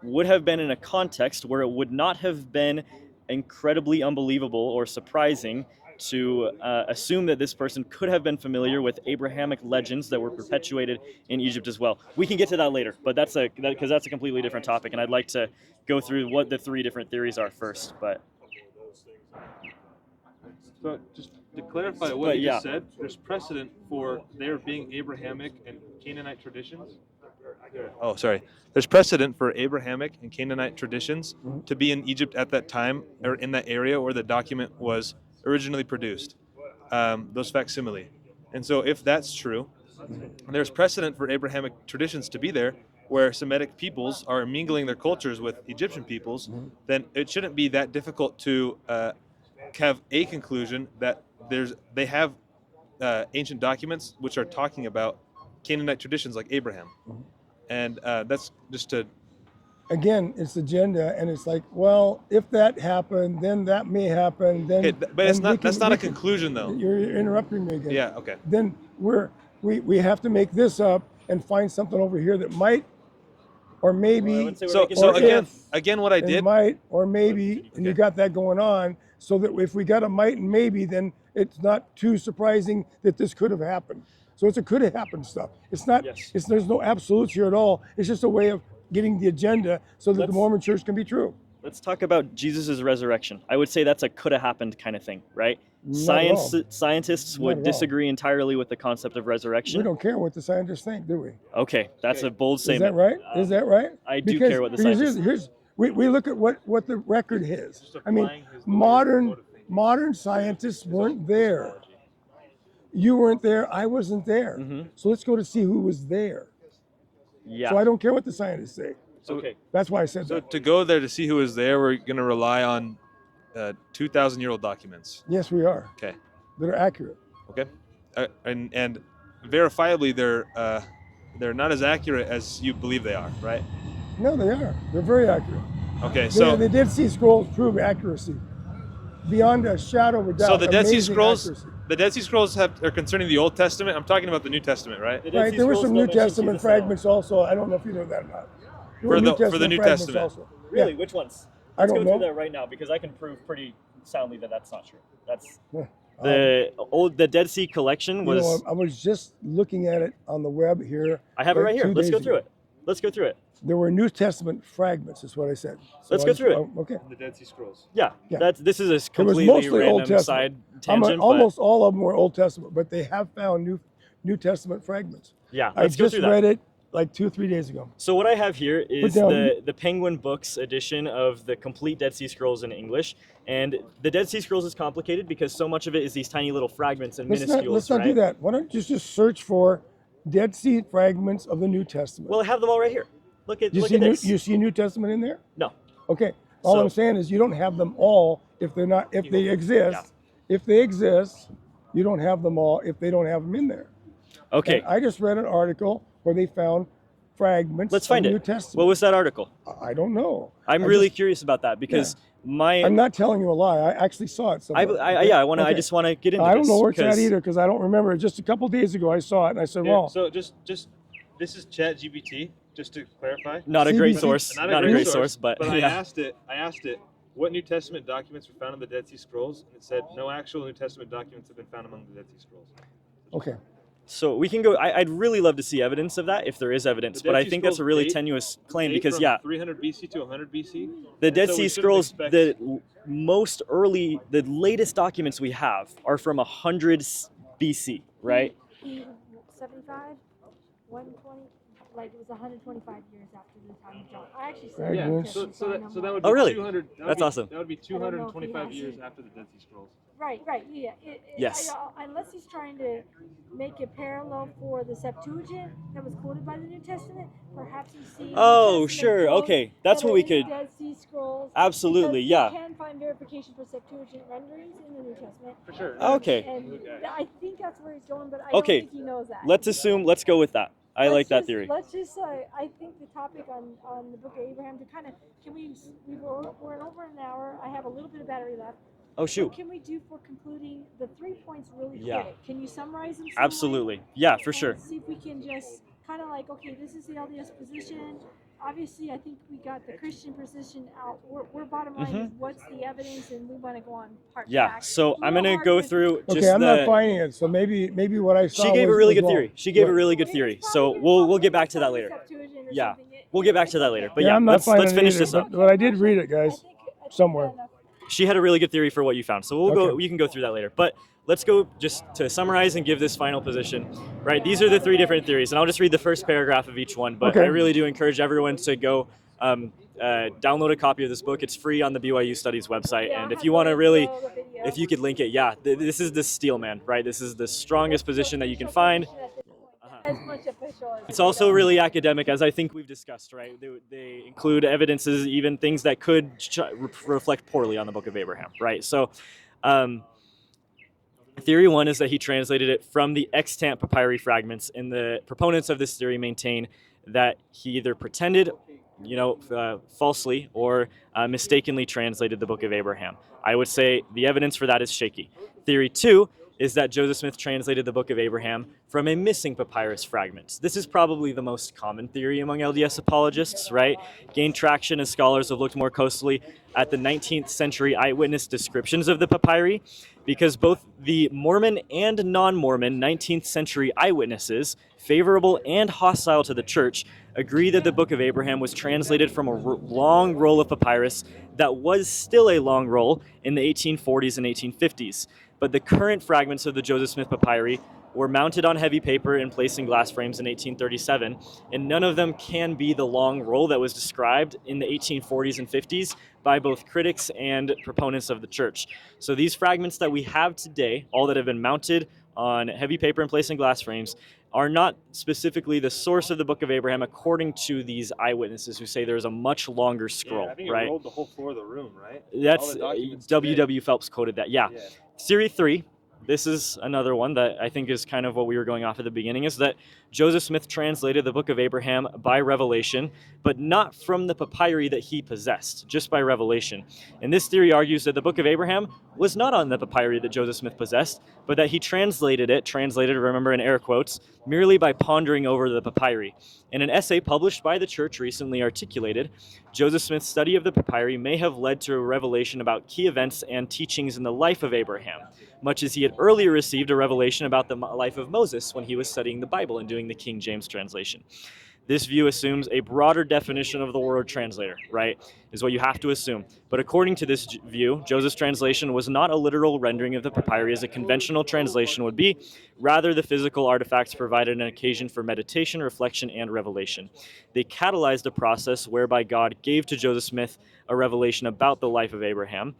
would have been in a context where it would not have been incredibly unbelievable or surprising to assume that this person could have been familiar with Abrahamic legends that were perpetuated in Egypt as well. We can get to that later, but that's a completely different topic, and I'd like to go through what the three different theories are first. But So just to clarify what But you yeah. just said, there's precedent for there being Abrahamic and Canaanite traditions. Oh, sorry. There's precedent for Abrahamic and Canaanite traditions to be in Egypt at that time, or in that area where the document was originally produced, those facsimile. And so if that's true, there's precedent for Abrahamic traditions to be there, where Semitic peoples are mingling their cultures with Egyptian peoples, then it shouldn't be that difficult to have a conclusion that they have ancient documents which are talking about Canaanite traditions like Abraham. And that's just to... Again, it's agenda, and it's like, well, if that happened, then that may happen. Then, Okay, but it's then not. That's not a conclusion, though. You're interrupting me again. Yeah. Okay. Then we have to make this up and find something over here that might, or maybe, So Or again, what I and did. might, or maybe, and you Okay. got that going on, so that if we got a might and maybe, then it's not too surprising that this could have happened. So it's a could have happened stuff. It's not. Yes. There's no absolutes here at all. It's just a way of getting the agenda so that the Let's- Mormon Church can be true. let's talk about Jesus' resurrection. I would say that's a could have happened kind of thing, right? Not at all. Scientists Not would at all. disagree entirely with the concept of resurrection. We don't care what the scientists think, do we? Okay, that's a bold Is statement. that right? Is that right? I do Because care what the here's- scientists- here's We look at what the record is. Just I mean, applying his modern scientists weren't there. You weren't there. I wasn't there. Mhm. So let's go to see who was there. Yeah. So I don't care what the scientists say. So, Okay. That's why I said so that. to go there to see who is there, we're going to rely on 2,000-year-old documents. Yes, we are. Okay. That are accurate. Okay. And verifiably, they're not as accurate as you believe they are, right? No, they are. They're very accurate. Okay. So The Dead Sea Scrolls prove accuracy beyond a shadow of a doubt. so the Dead Sea Amazing Scrolls. accuracy. The Dead Sea Scrolls are concerning the Old Testament. I'm talking about the New Testament, right? The Dead Right, Sea there were Scrolls some don't New mention Testament Jesus at all. fragments also. I don't know if you know that or not. There were For the New fragments Testament. also. Really? Yeah. Which ones? I Let's don't go through know. that right now because I can prove pretty soundly that that's not true. That's Yeah. the Dead Sea collection You was. know, I was just looking at it on the web here. I have it like right here. 2 Let's days go through ago. it. Let's go through it. There were New Testament fragments, is what I said. So Let's go through it. Okay. The Dead Sea Scrolls. Yeah. Yeah. This is a It was completely mostly Old random Testament. side tangent. Almost all of them were Old Testament, but they have found New Testament fragments. But yeah, I let's go just through that. read it like 2-3 days ago. So what I have here is down- the Penguin Books edition of the complete Dead Sea Scrolls in English, and the Dead Sea Scrolls is complicated because so much of it is these tiny little fragments and Let's minuscules, not right? do that. Why don't you just search for Dead Sea fragments of the New Testament? Well, I have them all right here. Look at you look see at this. you see New Testament in there? No. Okay. All So- I'm saying is you don't have them all if they're not if they exist. If they exist, you don't have them all if they don't have them in there. Okay. And I just read an article where they found fragments Let's of find the New it. Testament. What was that article? I don't know. I'm I really just- curious about that because I'm not telling you a lie. I actually saw it somewhere. I Okay. just want to get into I don't this know where it's at 'cause- either because I don't remember. Just a couple days ago, I saw it and I said, Here, "Well, so just this is ChatGPT, just to clarify. Not a great CBC. source. Not Not a great source, but I yeah. asked it, what New Testament documents were found in the Dead Sea Scrolls, and it said no actual New Testament documents have been found among the Dead Sea Scrolls. okay." So we can go. I'd really love to see evidence of that if there is evidence, The but Dead I Sea think that's a Scrolls really date- tenuous claim Date because from 300 BC to 100 BC. the Dead so we Sea shouldn't Scrolls, expect- the latest documents we have are from 100 BC, right? 75, 120, like it was 125 years after the time of John. I actually Very said good. So that would Oh, be really? 200. That's awesome. That would be I don't know if he 225 has years it. after the Dead Sea Scrolls. Right, yeah. Yes. Unless he's trying to make a parallel for the Septuagint that was quoted by the New Testament, perhaps he's seeing. Oh, New Testament sure. quotes Okay, that's that what are we in the could. Dead Sea Scrolls. Absolutely, because yeah. You can find verification for Septuagint renderings in the New Testament. For sure. Okay. And I think that's where he's going, but I Okay. don't think he knows that. Let's go with that. I like that theory. Let's just I think the topic on the Book of Abraham to kind of we're in over an hour. I have a little bit of battery left. Oh What shoot. can we do for concluding the 3 points really Yeah. quick? Can you summarize them? some way? Absolutely. Yeah, for And sure. See if we can just kind of like, okay, this is the LDS position. Obviously, I think we got the Christian position out. We're bottom line is what's the evidence, and we want to go on part. Mm-hmm. Yeah. back. So A I'm little gonna hard go with- through just Okay, I'm not the. finding it. So maybe what I saw. She gave a was- really was good wrong. theory. She gave a Right. really good It's theory. probably- So it's we'll probably get back to that probably later. Septuagint or Yeah. something. We'll get back to that later. But Yeah, yeah, I'm not let's finding finish it this either, up. But I did read it, I guys. think we somewhere. got enough. She had a really good theory for what you found. So we'll go. Okay. We can go through that later. But let's go just to summarize and give this final position. Right. These are the 3 different theories, and I'll just read the first paragraph of each one. But Okay. I really do encourage everyone to go download a copy of this book. It's free on the BYU Studies website, Yeah, and I'll if have you want to links really, below the video. if you could link it, yeah, this is the steel man, right? This is the strongest position that you can find. As much official as It's also really academic, as I think we've discussed, right? They include evidences, even things that could reflect poorly on the Book of Abraham, right? So, theory 1 is that he translated it from the extant papyri fragments, and the proponents of this theory maintain that he either pretended, falsely, or mistakenly translated the Book of Abraham. I would say the evidence for that is shaky. Theory 2 is that Joseph Smith translated the Book of Abraham from a missing papyrus fragment. This is probably the most common theory among LDS apologists, right? Gained traction as scholars have looked more closely at the 19th century eyewitness descriptions of the papyri, because both the Mormon and non-Mormon 19th century eyewitnesses, favorable and hostile to the church, agree that the Book of Abraham was translated from a long roll of papyrus that was still a long roll in the 1840s and 1850s. But the current fragments of the Joseph Smith papyri were mounted on heavy paper and placed in glass frames in 1837, and none of them can be the long roll that was described in the 1840s and 50s by both critics and proponents of the church. So these fragments that we have today, all that have been mounted on heavy paper and placed in glass frames, are not specifically the source of the Book of Abraham according to these eyewitnesses who say there's a much longer scroll, I think right? it rolled the whole floor of the room, right? That's All the documents W.W. Phelps quoted that. Yeah. Yeah. Theory 3, this is another one that I think is kind of what we were going off at the beginning, is that Joseph Smith translated the Book of Abraham by revelation, but not from the papyri that he possessed, just by revelation. And this theory argues that the Book of Abraham was not on the papyri that Joseph Smith possessed, but that he translated, remember in air quotes, merely by pondering over the papyri. In an essay published by the church recently articulated, Joseph Smith's study of the papyri may have led to a revelation about key events and teachings in the life of Abraham, much as he had earlier received a revelation about the life of Moses when he was studying the Bible and doing the King James translation. This view assumes a broader definition of the word translator, right, is what you have to assume. But according to this view, Joseph's translation was not a literal rendering of the papyri as a conventional translation would be. Rather, the physical artifacts provided an occasion for meditation, reflection, and revelation. They catalyzed a process whereby God gave to Joseph Smith a revelation about the life of Abraham.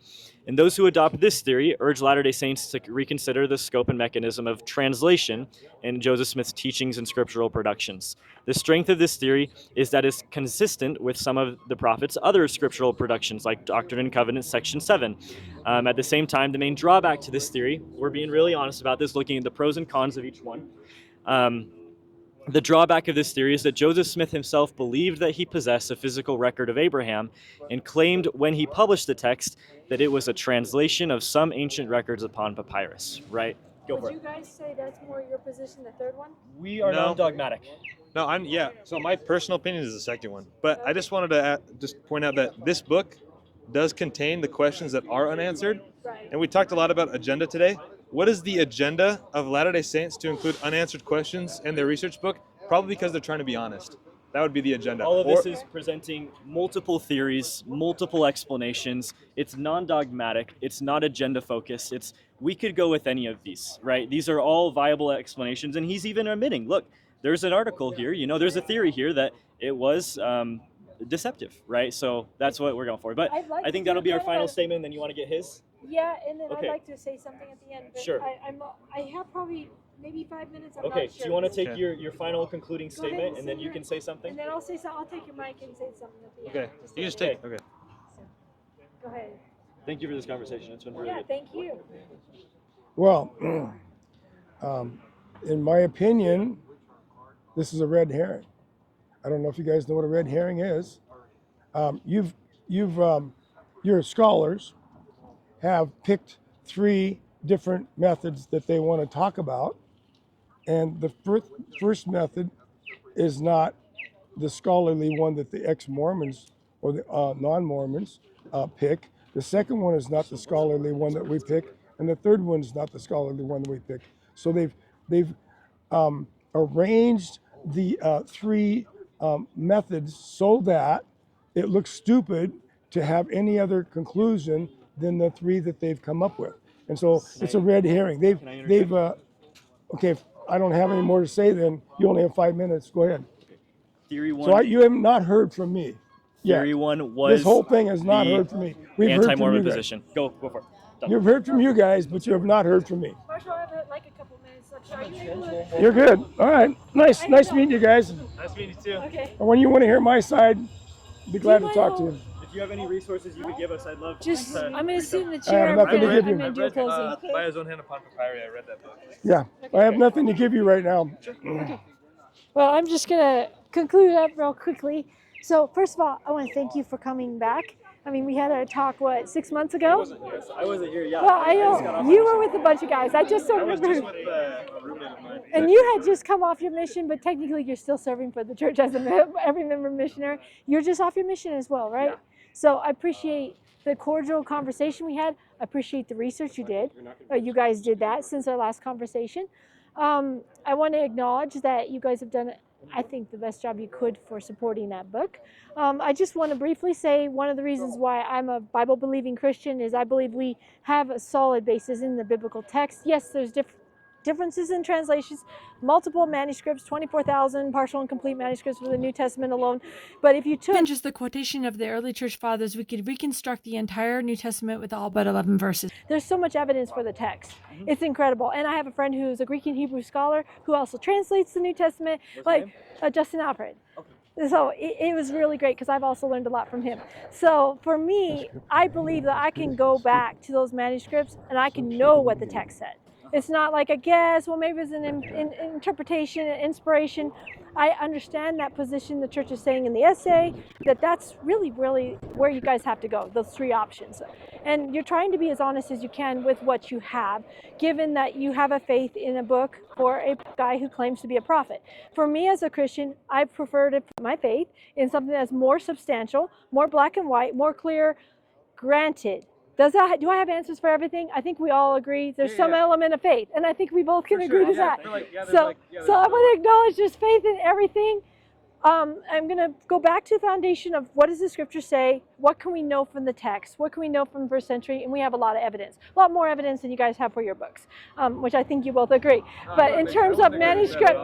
And those who adopt this theory urge Latter-day Saints to reconsider the scope and mechanism of translation in Joseph Smith's teachings and scriptural productions. The strength of this theory is that it's consistent with some of the prophet's other scriptural productions, like Doctrine and Covenants, section 7. At the same time, the main drawback to this theory, we're being really honest about this, looking at the pros and cons of each one. The drawback of this theory is that Joseph Smith himself believed that he possessed a physical record of Abraham and claimed when he published the text that it was a translation of some ancient records upon papyrus, right? Go for Would it. you guys say that's more your position, the third one? We are No. non-dogmatic. No, so my personal opinion is the second one. But I just wanted to just point out that this book does contain the questions that are unanswered. Right. And we talked a lot about agenda today. What is the agenda of Latter-day Saints to include unanswered questions in their research book? Probably because they're trying to be honest. That would be the agenda. All of this is presenting multiple theories, multiple explanations. It's non-dogmatic. It's not agenda-focused. We could go with any of these, right? These are all viable explanations. And he's even admitting, look, there's an article here, there's a theory here that it was deceptive, right? So that's what we're going for. But I'd like I think to that'll be our get final a- statement, and then you want to get his? Yeah, and then Okay. I'd like to say something at the end. But Sure. I have probably maybe 5 minutes. I'm Okay, not sure. do you want to take Okay. your final concluding Go ahead statement, and and then say you your- can say something? And then I'll say something. I'll take your mic and say something at the Okay. end. You just Okay. take. Okay. Go ahead. Thank you for this conversation. It's been really Yeah, good. thank you. Well, in my opinion, this is a red herring. I don't know if you guys know what a red herring is. Your scholars have picked 3 different methods that they want to talk about, and the first method is not the scholarly one that the ex-Mormons or the non-Mormons pick. The second one is not the scholarly one that we pick, and the third one is not the scholarly one that we pick. So they've arranged the 3 methods so that it looks stupid to have any other conclusion than the 3 that they've come up with. And so it's a red herring. Okay, if I don't have any more to say then. You only have 5 minutes. Go ahead. Theory one. So you have not heard from me. Theory yet. one was This whole thing has not the heard from me. We've heard from anti-Mormon you guys. position. Go for it. Done. You've heard from you guys, but you have not heard from me. Marshall, I have like a couple minutes left. Are you able to? You're good. All right. Nice meeting you guys. Nice meeting you too. Okay. And when you want to hear my side, be glad to talk to you. If you have any resources you could give us, I'd love Just, to. I'm going to sit in the I have chair. nothing to I'm give you. going to do a closing. By His Own Hand Upon Papyri, I read that book. Yeah. I have nothing to give you right now. Well, I'm just going to conclude up real quickly. So, first of all, I want to thank you for coming back. I mean, we had a talk, 6 months ago? I wasn't here. Yeah. Well, I know you were with a bunch of guys. I just don't remember. a roommate of mine. And you had just come off your mission, but technically you're still serving for the church as every member missionary. You're just off your mission as well, right? Yeah. So I appreciate the cordial conversation we had. I appreciate the research you did. You guys did that since our last conversation. I want to acknowledge that you guys have done, I think, the best job you could for supporting that book. I just want to briefly say one of the reasons why I'm a Bible-believing Christian is I believe we have a solid basis in the biblical text. Yes, there's differences in translations, multiple manuscripts, 24,000 partial and complete manuscripts for the New Testament alone. But if you took just the quotation of the early church fathers, we could reconstruct the entire New Testament with all but 11 verses. There's so much evidence for the text. It's incredible. And I have a friend who's a Greek and Hebrew scholar who also translates the New Testament, Justin Alfred. So it was really great because I've also learned a lot from him. So for me, I believe that I can go back to those manuscripts and I can know what the text said. It's not like a guess, well, maybe it's an interpretation, an inspiration. I understand that position the church is saying in the essay, that's really, really where you guys have to go, those three options. And you're trying to be as honest as you can with what you have, given that you have a faith in a book for a guy who claims to be a prophet. For me as a Christian, I prefer to put my faith in something that's more substantial, more black and white, more clear. Granted, do I have answers for everything? I think we all agree there's some element of faith, and I think we both can agree to that. So I want to acknowledge there's faith in everything. I'm going to go back to the foundation of what does the scripture say? What can we know from the text? What can we know from the first century? And we have a lot of evidence, a lot more evidence than you guys have for your books, which I think you both agree. But in terms of manuscript,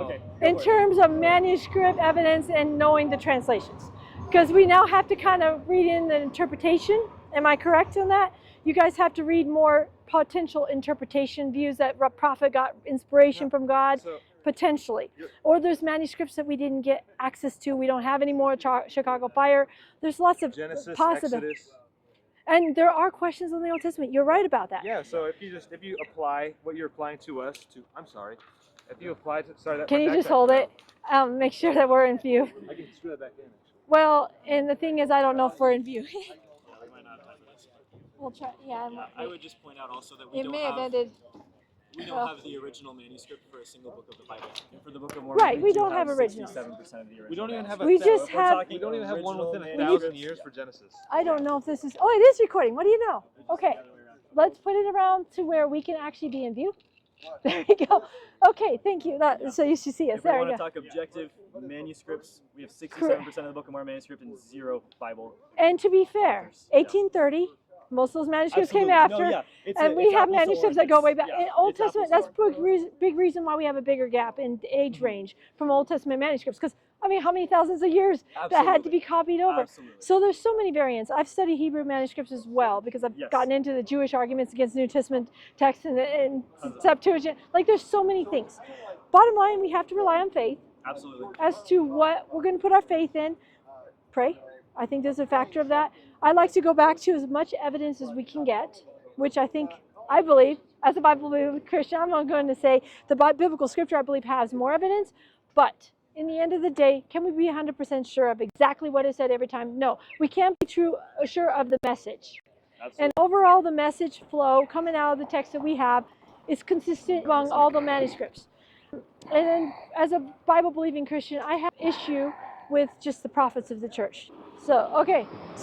evidence and knowing the translations, because we now have to kind of read in the interpretation. Am I correct on that? You guys have to read more potential interpretation views that prophet got inspiration from God, potentially. Or there's manuscripts that we didn't get access to. We don't have any more Chicago Fire. There's lots of possibilities. And there are questions on the Old Testament. You're right about that. Yeah, so if you apply what you're applying to us to, if you apply to, can you just hold it? Make sure that we're in view. I can screw that back in. Well, and the thing is, I don't know if we're in view. We'll try. Yeah. I would just point out also that we don't have the original manuscript for a single book of the Bible. And for the Book of Mormon, right, we don't have originals. 67% of the original. We don't even have we don't even have one within 1,000 years for Genesis. I don't know if this is. Oh, it is recording. What do you know? Okay, let's put it around to where we can actually be in view. There you go. Okay, thank you. So you should see us. If we there want you to go. talk objective manuscripts, we have 67% of the Book of Mormon manuscript and 0 Bible. And to be fair, 1830. Most of those manuscripts came after, and we have manuscripts that go way back. In Old Testament, that's a big reason why we have a bigger gap in age range from Old Testament manuscripts. Because, I mean, how many thousands of years that had to be copied over? So there's so many variants. I've studied Hebrew manuscripts as well because I've gotten into the Jewish arguments against New Testament texts and Septuagint. Like, there's so many things. Bottom line, we have to rely on faith. Absolutely. As to what we're going to put our faith in. Pray. I think there's a factor of that. I like to go back to as much evidence as we can get, which I believe, as a Bible Christian, I'm going to say the biblical scripture, I believe, has more evidence. But in the end of the day, can we be 100% sure of exactly what is said every time? No, we can't be sure of the message. Absolutely. And overall, the message flow coming out of the text that we have is consistent among all the manuscripts. And then, as a Bible-believing Christian, I have issue with just the prophets of the church. So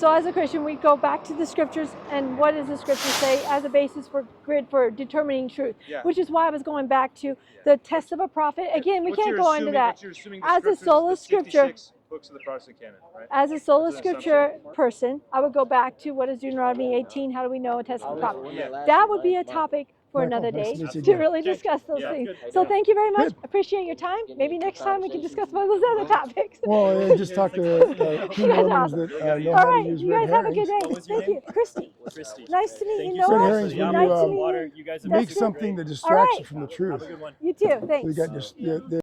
as a Christian, we go back to the scriptures and what does the scripture say as a basis for grid for determining truth, which is why I was going back to the test of a prophet. Again, we can't go into that. As a sola scripture, books of the Protestant canon, right? As a sola scripture person, I would go back to what is Deuteronomy 18, how do we know a test of a prophet? That would be a topic for another day to really discuss those things. So thank you very much. Appreciate your time. Maybe next time we can discuss one of those other topics. Well, I just talked to two Mormons that know All how right, to use you red guys have a herrings. good day. Thank you. Christy. Nice to meet you, Red Noah. herrings when Nice to meet you. you make something that distracts you from the truth. You too. Thanks. So you got just